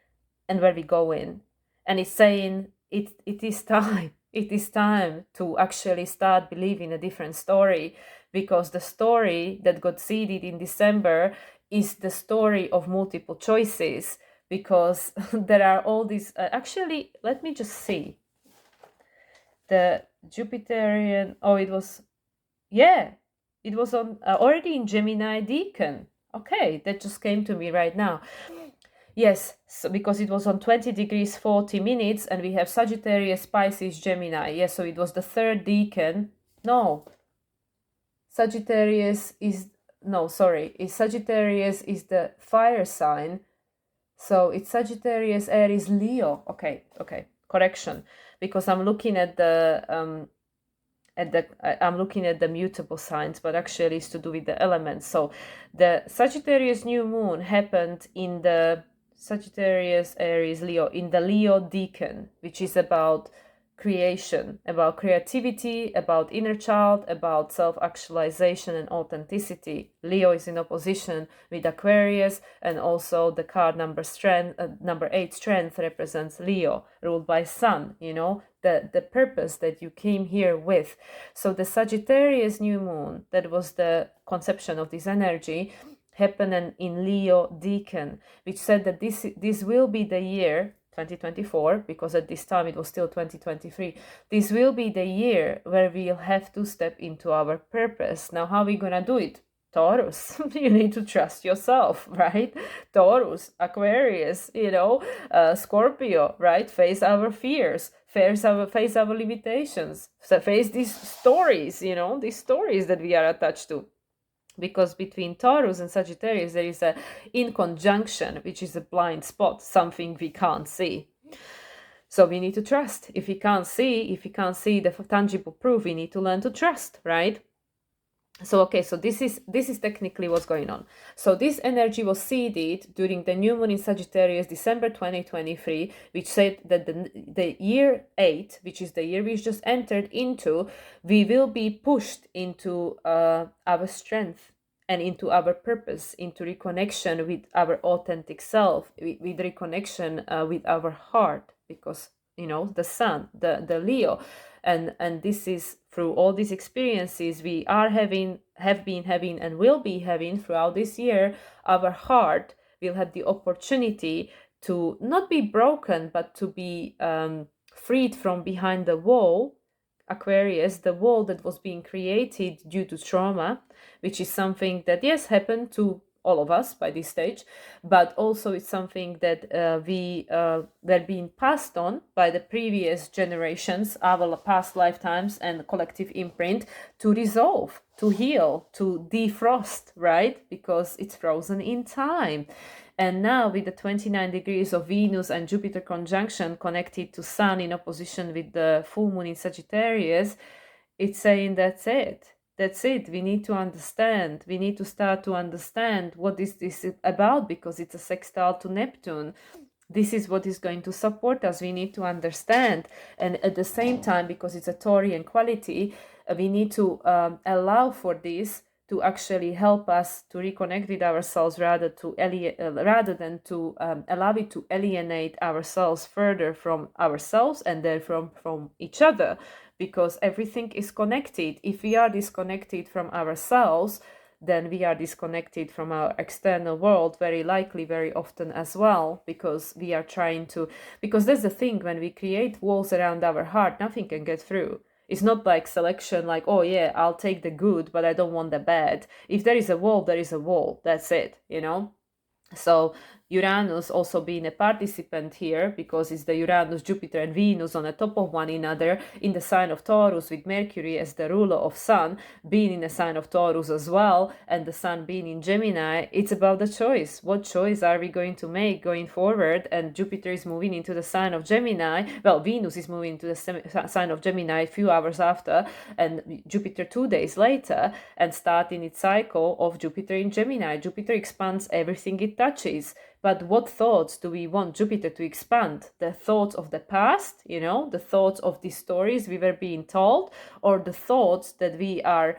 Speaker 1: and where we're going. And it's saying it is time. It is time to actually start believing a different story, because the story that got seeded in December is the story of multiple choices, because there are all these actually, let me just see the Jupiterian. It was on already in Gemini Deacon. Okay, that just came to me right now. Yes, so because it was on 20 degrees 40 minutes, and we have Sagittarius, Pisces, Gemini. Yes, so it was the third decan. No, Sagittarius is Sagittarius is the fire sign. So it's Sagittarius, Aries, Leo. Okay, correction, because I'm looking at the I'm looking at the mutable signs, but actually it's to do with the elements. So the Sagittarius new moon happened in the Sagittarius, Aries, Leo, in the Leo decan, which is about creation, about creativity, about inner child, about self-actualization and authenticity. Leo is in opposition with Aquarius, and also the card number 8, strength, represents Leo, ruled by Sun, the purpose that you came here with. So the Sagittarius new moon, that was the conception of this energy, happened in Leo decan, which said that this will be the year 2024, because at this time it was still 2023. This will be the year where we'll have to step into our purpose. Now, how are we gonna do it? Taurus, you need to trust yourself, right? Taurus, Aquarius, Scorpio, right? Face our fears, face our limitations, face these stories, these stories that we are attached to. Because between Taurus and Sagittarius there is a in conjunction, which is a blind spot, something we can't see. So we need to trust. If we can't see the tangible proof, we need to learn to trust, right? So okay, so this is technically what's going on. So this energy was seeded during the new moon in Sagittarius, December 2023, which said that the year 8, which is the year we just entered into, we will be pushed into our strength and into our purpose, into reconnection with our authentic self, with reconnection with our heart, because the Sun, the Leo, and this is through all these experiences we have been having and will be having throughout this year. Our heart will have the opportunity to not be broken, but to be freed from behind the wall, Aquarius, the wall that was being created due to trauma, which is something that, yes, happened to all of us by this stage, but also it's something that we were being passed on by the previous generations, our past lifetimes and collective imprint, to resolve, to heal, to defrost, right? Because it's frozen in time. And now with the 29 degrees of Venus and Jupiter conjunction connected to Sun in opposition with the full moon in Sagittarius, it's saying that's it. That's it. We need to understand. We need to start to understand what is this about, because it's a sextile to Neptune. This is what is going to support us. We need to understand. And at the same time, because it's a Taurian quality, we need to allow for this to actually help us to reconnect with ourselves, rather than to allow it to alienate ourselves further from ourselves and therefore from each other. Because everything is connected. If we are disconnected from ourselves, then we are disconnected from our external world, very likely, very often as well, because we are because that's the thing, when we create walls around our heart, nothing can get through. It's not like selection, like, oh yeah, I'll take the good, but I don't want the bad. If there is a wall, there is a wall. That's it, So Uranus also being a participant here, because it's the Uranus, Jupiter, and Venus on the top of one another in the sign of Taurus, with Mercury as the ruler of Sun being in the sign of Taurus as well, and the Sun being in Gemini. It's about the choice. What choice are we going to make going forward? And Jupiter is moving into the sign of Gemini. Well, Venus is moving into the sign of Gemini a few hours after, and Jupiter 2 days later, and starting its cycle of Jupiter in Gemini. Jupiter expands everything it touches. But what thoughts do we want Jupiter to expand? The thoughts of the past, the thoughts of the stories we were being told, or the thoughts that we are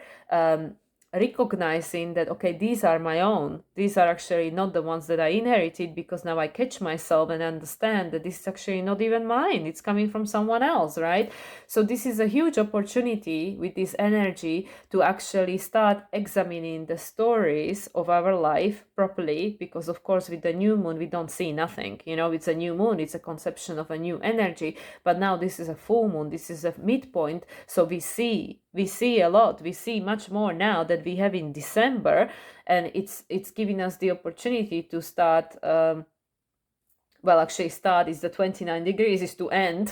Speaker 1: recognizing that, okay, these are my own. These are actually not the ones that I inherited, because now I catch myself and understand that this is actually not even mine. It's coming from someone else, right? So this is a huge opportunity with this energy to actually start examining the stories of our life properly, because of course with the new moon we don't see nothing. It's a new moon, it's a conception of a new energy, but now this is a full moon, this is a midpoint, so we see a lot. We see much more now that we have in December, and it's giving us the opportunity to start start is the 29 degrees, is to end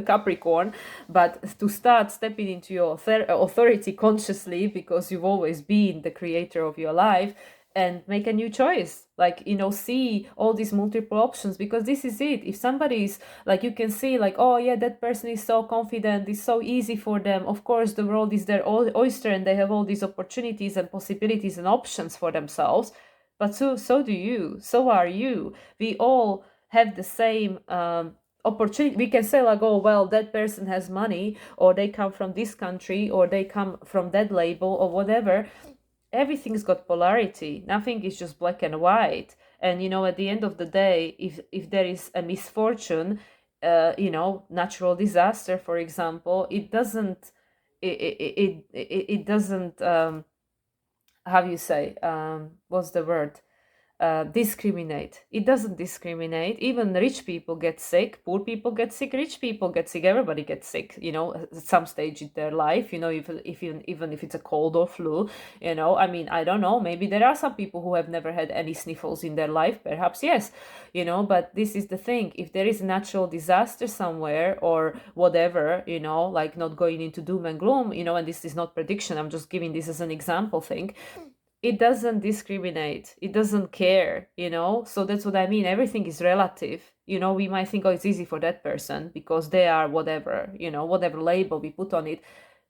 Speaker 1: Capricorn, but to start stepping into your authority consciously, because you've always been the creator of your life, and make a new choice. See all these multiple options, because this is it. If somebody is you can see oh yeah, that person is so confident, it's so easy for them, of course the world is their oyster and they have all these opportunities and possibilities and options for themselves. But so do you, so are you. We all have the same opportunity. We can say oh well, that person has money, or they come from this country, or they come from that label, or whatever. Everything's got polarity. Nothing is just black and white. And at the end of the day, if there is a misfortune, natural disaster, for example, it doesn't how you say, what's the word, discriminate. It doesn't discriminate. Even rich people get sick, poor people get sick, rich people get sick, everybody gets sick, at some stage in their life, even if it's a cold or flu, I don't know, maybe there are some people who have never had any sniffles in their life, perhaps yes, but this is the thing. If there is a natural disaster somewhere or whatever, not going into doom and gloom, and this is not prediction, I'm just giving this as an example thing, it doesn't discriminate, it doesn't care, so that's what I mean. Everything is relative. We might think, oh, it's easy for that person because they are whatever, whatever label we put on it.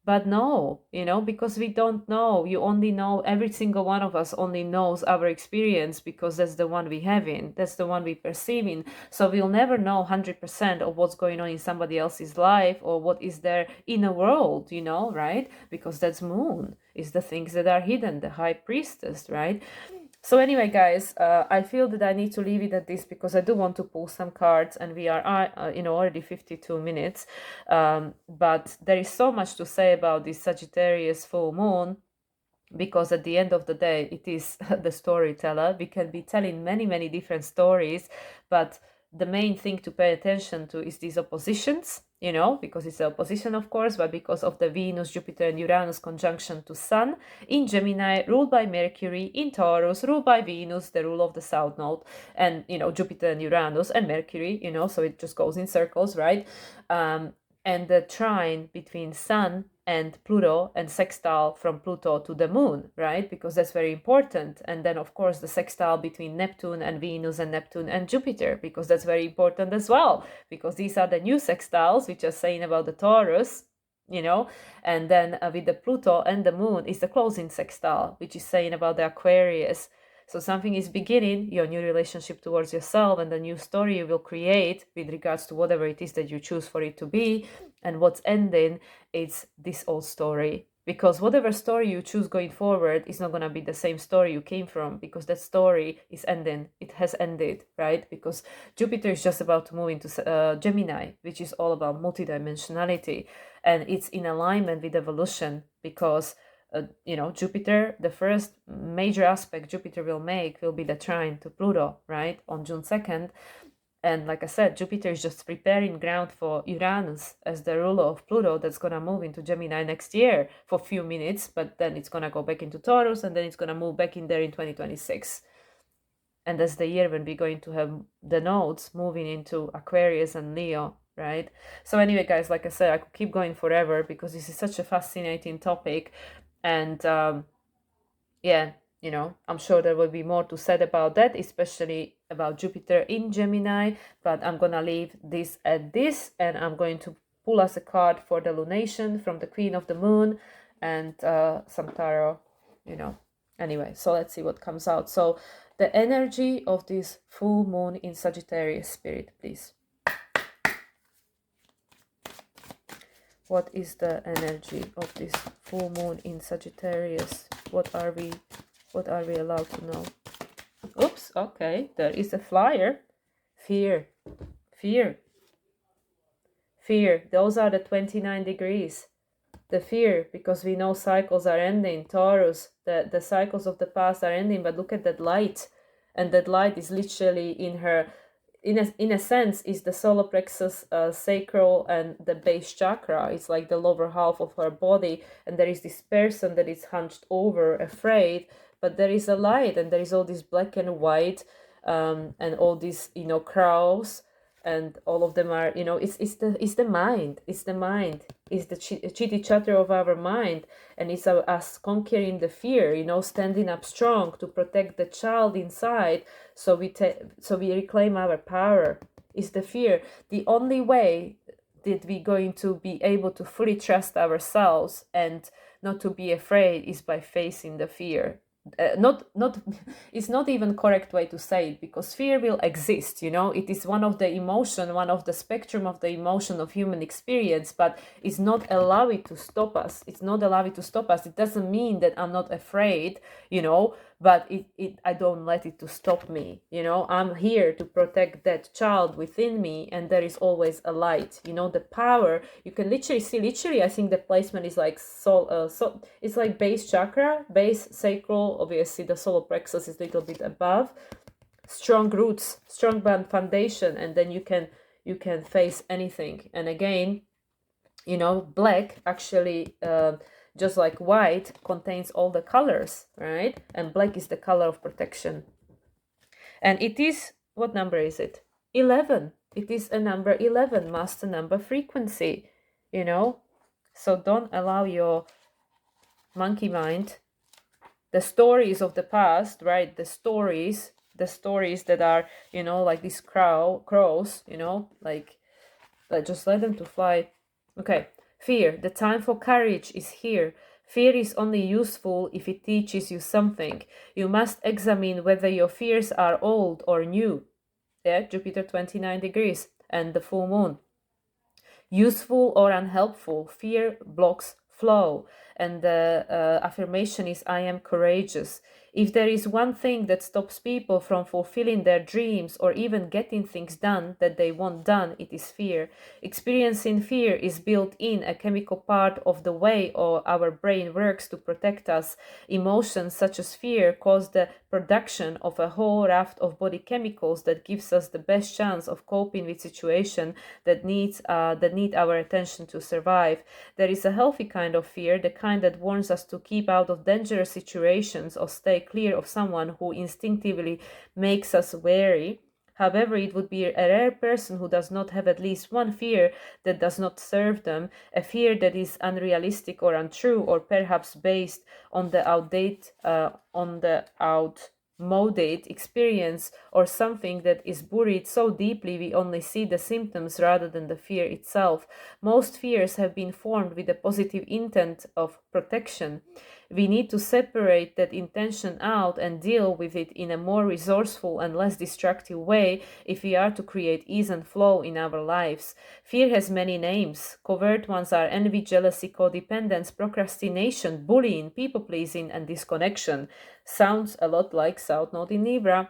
Speaker 1: But no, because we don't know. You only know, every single one of us only knows our experience, because that's the one we have in, that's the one we perceive in. So we'll never know 100% of what's going on in somebody else's life, or what is there in a world, right? Because that's moon, is the things that are hidden, the high priestess, right? So anyway, guys, I feel that I need to leave it at this, because I do want to pull some cards, and we are, already 52 minutes. But there is so much to say about this Sagittarius full moon, because at the end of the day, it is the storyteller. We can be telling many, many different stories, but the main thing to pay attention to is these oppositions, because it's an opposition, of course, but because of the Venus, Jupiter, and Uranus conjunction to Sun in Gemini, ruled by Mercury, in Taurus, ruled by Venus, the rule of the South Node, and, Jupiter and Uranus and Mercury, so it just goes in circles, right? And the trine between Sun and Pluto, and sextile from Pluto to the moon, right? Because that's very important. And then, of course, the sextile between Neptune and Venus, and Neptune and Jupiter, because that's very important as well, because these are the new sextiles, which are saying about the Taurus, and then with the Pluto and the moon is the closing sextile, which is saying about the Aquarius. So something is beginning, your new relationship towards yourself, and the new story you will create with regards to whatever it is that you choose for it to be. And what's ending, it's this old story. Because whatever story you choose going forward is not going to be the same story you came from, because that story is ending. It has ended, right? Because Jupiter is just about to move into Gemini, which is all about multidimensionality. And it's in alignment with evolution, because Jupiter, the first major aspect Jupiter will make will be the trine to Pluto, right, on June 2nd. And like I said, Jupiter is just preparing ground for Uranus as the ruler of Pluto, that's going to move into Gemini next year for a few minutes, but then it's going to go back into Taurus, and then it's going to move back in there in 2026. And that's the year when we're going to have the nodes moving into Aquarius and Leo, right? So anyway, guys, like I said, I could keep going forever because this is such a fascinating topic. And yeah, you know, I'm sure there will be more to said about that, especially about Jupiter in Gemini, but I'm gonna leave this at this, and I'm going to pull us a card for the lunation from the Queen of the Moon and some tarot, you know. Anyway, so let's see what comes out. So the energy of this full moon in Sagittarius, spirit, please. What is the energy of this full moon in Sagittarius? What are we allowed to know? Oops, okay, there is a flyer. Fear, fear, fear. Those are the 29 degrees. The fear, because we know cycles are ending. Taurus, the cycles of the past are ending, but look at that light. And that light is literally in her, in a sense, is the solar plexus, sacral, and the base chakra. It's like the lower half of her body. And there is this person that is hunched over, afraid, but there is a light, and there is all this black and white, and all these, you know, crows, and all of them are, you know, it's the mind, it's the chitty chatter of our mind, and it's us conquering the fear, you know, standing up strong to protect the child inside, so we reclaim our power. Is the fear the only way that we're going to be able to fully trust ourselves and not to be afraid is by facing the fear. Not It's not even correct way to say it, because fear will exist, you know, it is one of the spectrum of the emotion of human experience, but it's not allow it to stop us. It doesn't mean that I'm not afraid, you know, but I don't let it to stop me, you know. I'm here to protect that child within me, and there is always a light, you know. The power, you can literally see, I think the placement is like so it's like base chakra, base sacral, obviously the solar plexus is a little bit above, strong roots, strong foundation, and then you can face anything. And again, you know, black actually, just like white, contains all the colors, right? And black is the color of protection. And it is, what number is it? 11. It is a number 11, master number frequency, you know. So don't allow your monkey mind, the stories of the past, right? The stories that are, you know, like these crows, you know, like just let them to fly. Okay. Fear, the time for courage is here. Fear is only useful if it teaches you something. You must examine whether your fears are old or new. Yeah, Jupiter 29 degrees and the full moon. Useful or unhelpful, fear blocks flow. And the affirmation is, I am courageous. If there is one thing that stops people from fulfilling their dreams or even getting things done that they want done, it is fear. Experiencing fear is built in, a chemical part of the way our brain works to protect us. Emotions such as fear cause the production of a whole raft of body chemicals that gives us the best chance of coping with situations that need our attention to survive. There is a healthy kind of fear, the kind that warns us to keep out of dangerous situations or stay clear of someone who instinctively makes us wary. However, it would be a rare person who does not have at least one fear that does not serve them, a fear that is unrealistic or untrue, or perhaps based on the outmoded experience, or something that is buried so deeply we only see the symptoms rather than the fear itself. Most fears have been formed with a positive intent of protection. We need to separate that intention out and deal with it in a more resourceful and less destructive way if we are to create ease and flow in our lives. Fear has many names. Covert ones are envy, jealousy, codependence, procrastination, bullying, people-pleasing, and disconnection. Sounds a lot like South Node in Libra.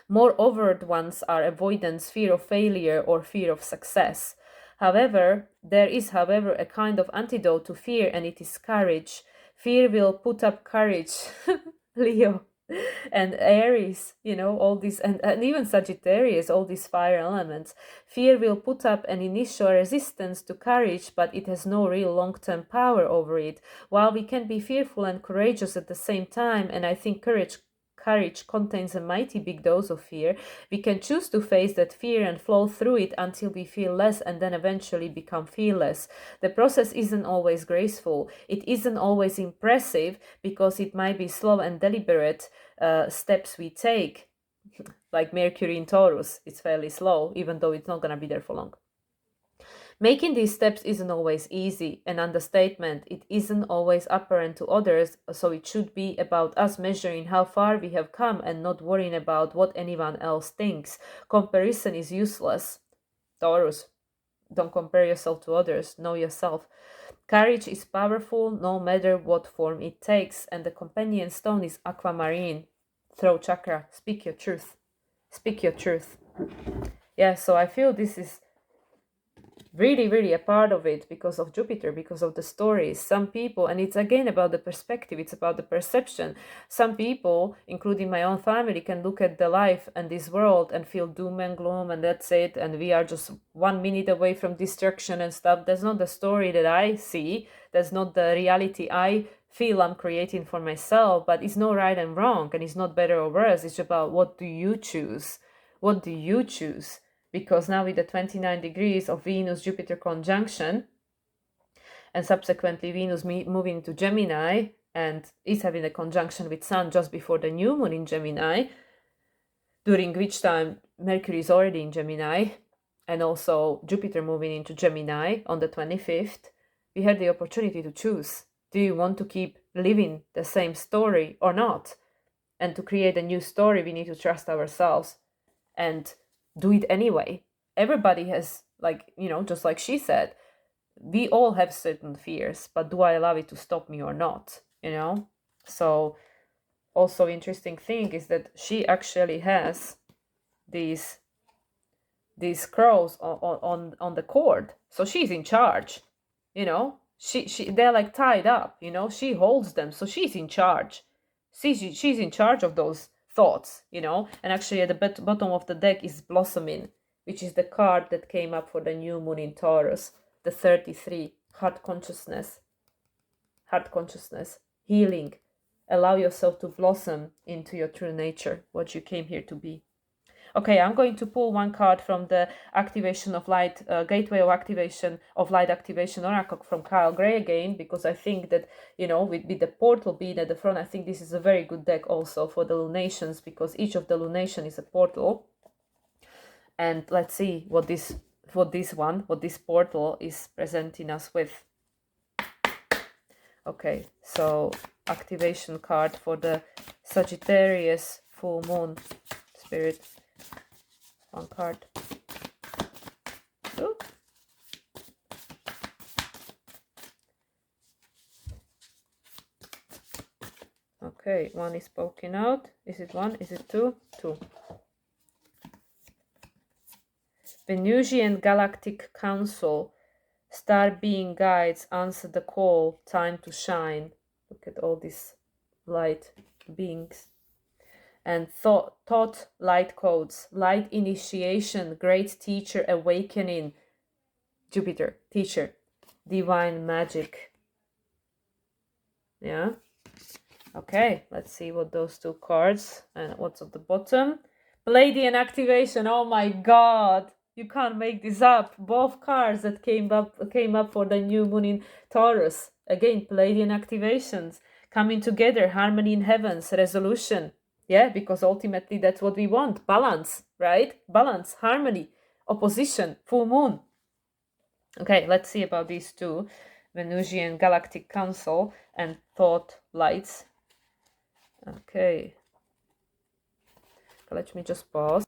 Speaker 1: More overt ones are avoidance, fear of failure, or fear of success. There is a kind of antidote to fear, and it is courage. Fear will put up courage. Leo and Aries, you know, all these, and even Sagittarius, all these fire elements. Fear will put up an initial resistance to courage, but it has no real long-term power over it. While we can be fearful and courageous at the same time, and I think courage courage contains a mighty big dose of fear, we can choose to face that fear and flow through it until we feel less and then eventually become fearless. The process isn't always graceful. It isn't always impressive because it might be slow and deliberate steps we take. Like Mercury in Taurus, it's fairly slow, even though it's not going to be there for long. Making these steps isn't always easy. An understatement, it isn't always apparent to others, so it should be about us measuring how far we have come and not worrying about what anyone else thinks. Comparison is useless. Taurus, don't compare yourself to others, know yourself. Courage is powerful no matter what form it takes, and the companion stone is aquamarine. Throat chakra, speak your truth. Speak your truth. Yeah, so I feel this is really a part of it because of Jupiter, because of the stories. Some people, and it's again about the perspective, it's about the perception. Some people, including my own family, can look at the life and this world and feel doom and gloom and that's it, and we are just 1 minute away from destruction and stuff. That's not the story that I see. That's not the reality I feel I'm creating for myself. But it's not right and wrong, and it's not better or worse. It's about what do you choose? What do you choose? Because now with the 29 degrees of Venus-Jupiter conjunction, and subsequently Venus moving to Gemini, and is having a conjunction with Sun just before the new moon in Gemini, during which time Mercury is already in Gemini, and also Jupiter moving into Gemini on the 25th, we had the opportunity to choose. Do you want to keep living the same story or not? And to create a new story, we need to trust ourselves and do it anyway. Everybody has, like, just like she said, we all have certain fears, but do I allow it to stop me or not? So also interesting thing is that she actually has these crows on the cord, so she's in charge. She they're like tied up. She holds them, so she's in charge. She's in charge of those thoughts, and actually at the bottom of the deck is blossoming, which is the card that came up for the new moon in Taurus, the 33, heart consciousness, healing. Allow yourself to blossom into your true nature, what you came here to be. Okay, I'm going to pull one card from the Activation of Light, Gateway of Activation of Light Activation Oracle from Kyle Gray again, because I think that, with the portal being at the front, I think this is a very good deck also for the lunations, because each of the lunation is a portal. And let's see what this portal is presenting us with. Okay, so activation card for the Sagittarius full moon. Spirit. One card. Ooh. Okay, one is poking out. Is it one? Is it two? Two. Venusian Galactic Council. Star being guides, answer the call, time to shine. Look at all these light beings. And thought light codes, light initiation, great teacher awakening, Jupiter, teacher, divine magic. Yeah. Okay, let's see what those two cards and what's at the bottom. Palladian activation. Oh my God, you can't make this up. Both cards that came up for the new moon in Taurus. Again, Palladian activations coming together, harmony in heavens, resolution. Yeah, because ultimately that's what we want. Balance, right? Balance, harmony, opposition, full moon. Okay, let's see about these two. Venusian Galactic Council and Thought Lights. Okay. Let me just pause.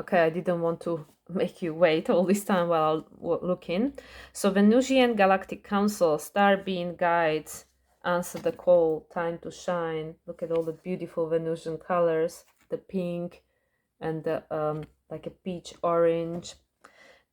Speaker 1: Okay, I didn't want to make you wait all this time while I'm looking. So Venusian Galactic Council, star being guides, answer the call, time to shine. Look at all the beautiful Venusian colors, the pink and the like a peach orange.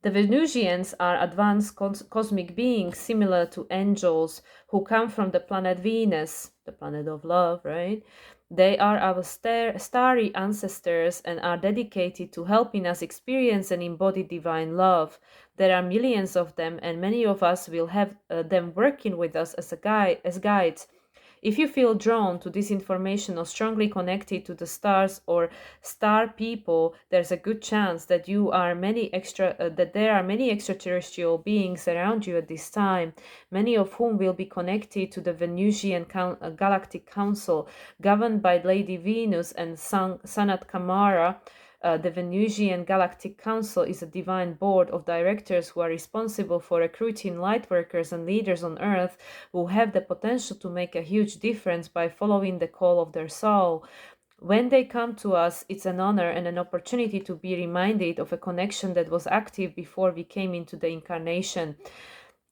Speaker 1: The Venusians are advanced cosmic beings similar to angels who come from the planet Venus, the planet of love, right? They are our starry ancestors and are dedicated to helping us experience and embody divine love. There are millions of them, and many of us will have them working with us as guides. If you feel drawn to this information or strongly connected to the stars or star people, there's a good chance that that there are many extraterrestrial beings around you at this time, many of whom will be connected to the Venusian Galactic Council, governed by Lady Venus and Sanat Kamara. The Venusian Galactic Council is a divine board of directors who are responsible for recruiting lightworkers and leaders on Earth who have the potential to make a huge difference by following the call of their soul. When they come to us, it's an honor and an opportunity to be reminded of a connection that was active before we came into the incarnation.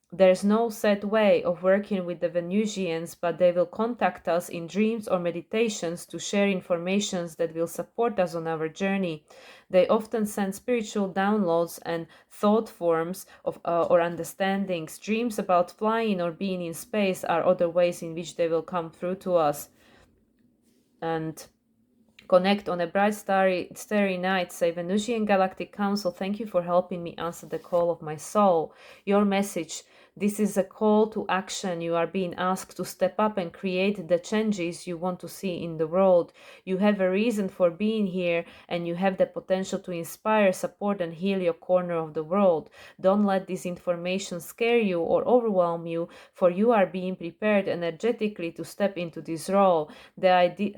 Speaker 1: There's no set way of working with the Venusians, but they will contact us in dreams or meditations to share information that will support us on our journey. They often send spiritual downloads and thought forms or understandings. Dreams about flying or being in space are other ways in which they will come through to us. And connect on a bright starry night. Say, Venusian Galactic Council, thank you for helping me answer the call of my soul. Your message: this is a call to action. You are being asked to step up and create the changes you want to see in the world. You have a reason for being here, and you have the potential to inspire, support, and heal your corner of the world. Don't let this information scare you or overwhelm you, for you are being prepared energetically to step into this role. The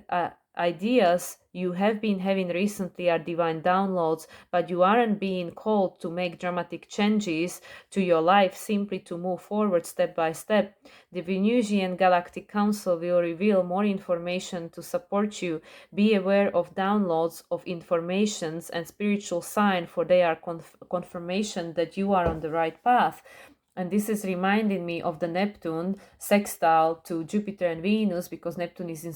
Speaker 1: ideas you have been having recently are divine downloads, but you aren't being called to make dramatic changes to your life, simply to move forward step by step. The Venusian Galactic Council will reveal more information to support you. Be aware of downloads of informations and spiritual sign, for they are confirmation that you are on the right path. And this is reminding me of the Neptune sextile to Jupiter and Venus, because Neptune is in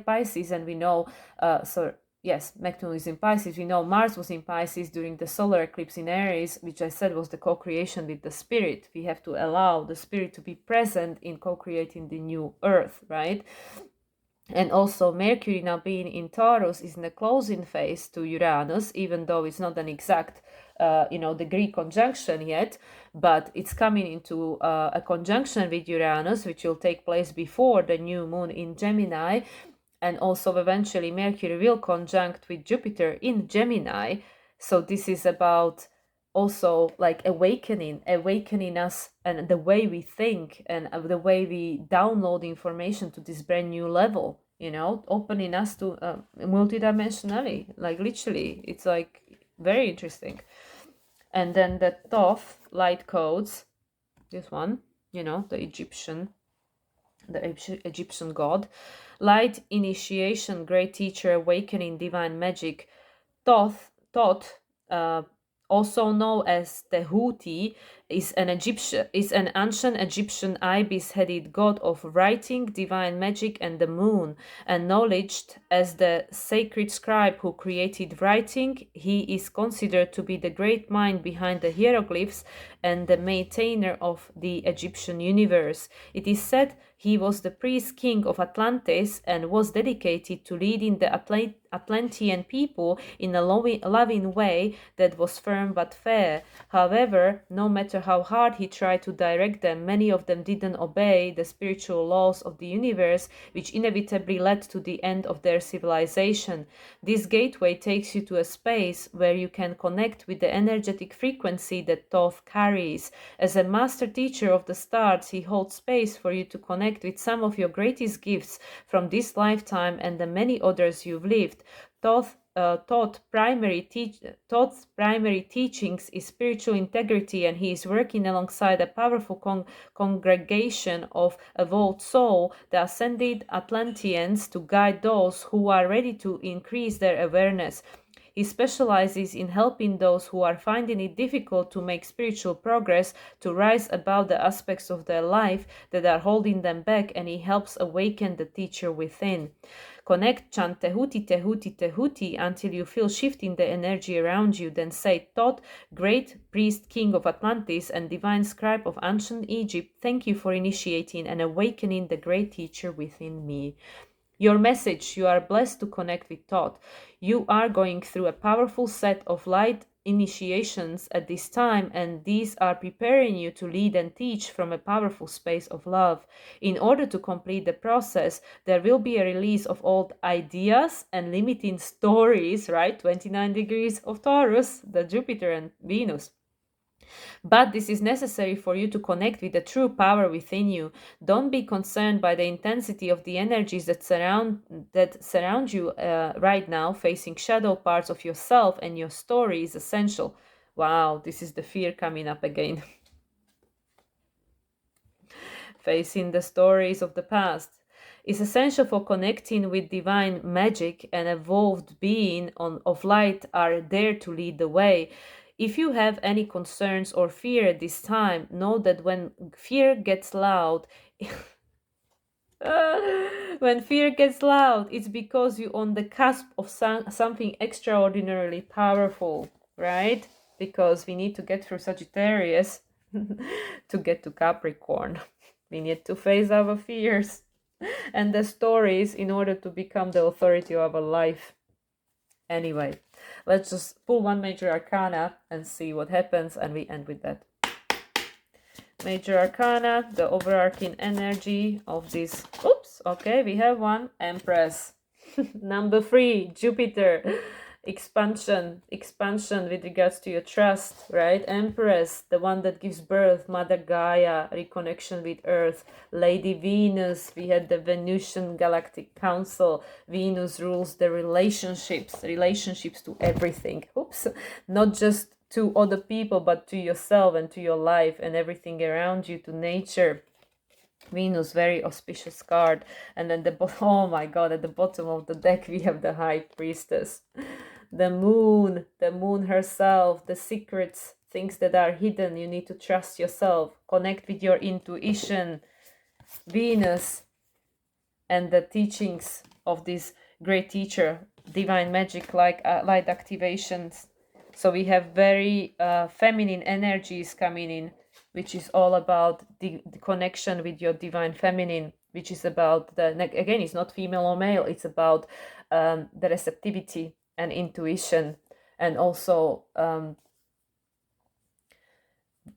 Speaker 1: Pisces, and we know, Neptune is in Pisces. We know Mars was in Pisces during the solar eclipse in Aries, which I said was the co-creation with the spirit. We have to allow the spirit to be present in co-creating the new Earth, right? And also Mercury, now being in Taurus, is in the closing phase to Uranus, even though it's not an exact degree conjunction yet, but it's coming into a conjunction with Uranus, which will take place before the new moon in Gemini. And also eventually Mercury will conjunct with Jupiter in Gemini. So this is about also like awakening us and the way we think and the way we download information to this brand new level, opening us to multidimensionality, like literally. It's like very interesting. And then the Thoth light codes, this one, the Egyptian god, light, initiation, great teacher, awakening, divine magic. Thoth, also known as Tehuti, is an ancient Egyptian ibis-headed god of writing, divine magic, and the moon. Acknowledged as the sacred scribe who created writing, he is considered to be the great mind behind the hieroglyphs and the maintainer of the Egyptian universe. It is said he was the priest king of Atlantis and was dedicated to leading the Atlantean people in a loving way that was firm but fair. However, no matter how hard he tried to direct them, many of them didn't obey the spiritual laws of the universe, which inevitably led to the end of their civilization. This gateway takes you to a space where you can connect with the energetic frequency that Thoth carries. As a master teacher of the stars, he holds space for you to connect with some of your greatest gifts from this lifetime and the many others you've lived. Thoth's primary teachings is spiritual integrity, and he is working alongside a powerful congregation of evolved soul, the ascended Atlanteans, to guide those who are ready to increase their awareness. He specializes in helping those who are finding it difficult to make spiritual progress to rise above the aspects of their life that are holding them back, and he helps awaken the teacher within. Connect, chant Tehuti, Tehuti, Tehuti until you feel shifting the energy around you. Then say, Thoth, great priest king of Atlantis and divine scribe of ancient Egypt, thank you for initiating and awakening the great teacher within me. Your message: you are blessed to connect with Thoth. You are going through a powerful set of light initiations at this time, and these are preparing you to lead and teach from a powerful space of love. In order to complete the process, there will be a release of old ideas and limiting stories, right? 29 degrees of Taurus, the Jupiter and Venus. But this is necessary for you to connect with the true power within you. Don't be concerned by the intensity of the energies that surround you right now. Facing shadow parts of yourself and your story is essential. Wow, this is the fear coming up again. Facing the stories of the past is essential for connecting with divine magic, and evolved being of light are there to lead the way. If you have any concerns or fear at this time, know that when fear gets loud, when fear gets loud, it's because you're on the cusp of something extraordinarily powerful, right? Because we need to get through Sagittarius to get to Capricorn. We need to face our fears and the stories in order to become the authority of our life. Anyway, let's just pull one major arcana and see what happens, and we end with that. Major arcana, the overarching energy of this. Oops, okay, we have one. Empress. Number 3, Jupiter. Expansion with regards to your trust, right? Empress, the one that gives birth. Mother Gaia, reconnection with Earth. Lady Venus, we had the Venusian Galactic Council. Venus rules the relationships to everything. Oops, not just to other people, but to yourself and to your life and everything around you, to nature. Venus, very auspicious card. And then oh my god, at the bottom of the deck we have the High Priestess. The moon herself, the secrets, things that are hidden. You need to trust yourself, connect with your intuition. Venus and the teachings of this great teacher, divine magic, like light activations. So we have very feminine energies coming in, which is all about the connection with your divine feminine, which is about again, it's not female or male, it's about the receptivity and intuition, and also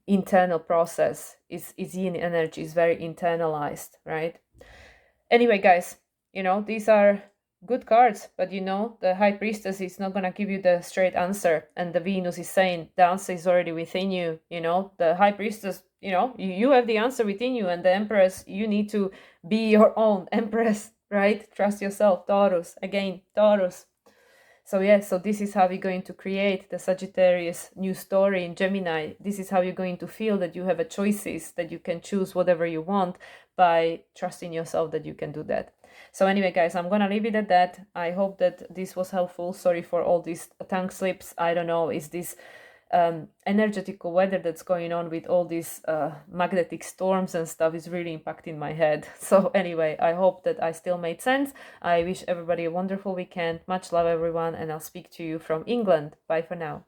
Speaker 1: internal process. Is yin energy is very internalized, right? Anyway, guys, these are good cards, but the High Priestess is not going to give you the straight answer, and the Venus is saying the answer is already within you. The High Priestess, you have the answer within you, and the Empress, you need to be your own Empress, right? Trust yourself. Taurus, again, Taurus. So this is how we're going to create the Sagittarius new story in Gemini. This is how you're going to feel that you have a choices, that you can choose whatever you want by trusting yourself that you can do that. So anyway, guys, I'm gonna leave it at that. I hope that this was helpful. Sorry for all these tongue slips. I don't know, is this energetical weather that's going on with all these magnetic storms and stuff is really impacting my head. So anyway, I hope that I still made sense. I wish everybody a wonderful weekend. Much love, everyone, and I'll speak to you from England. Bye for now.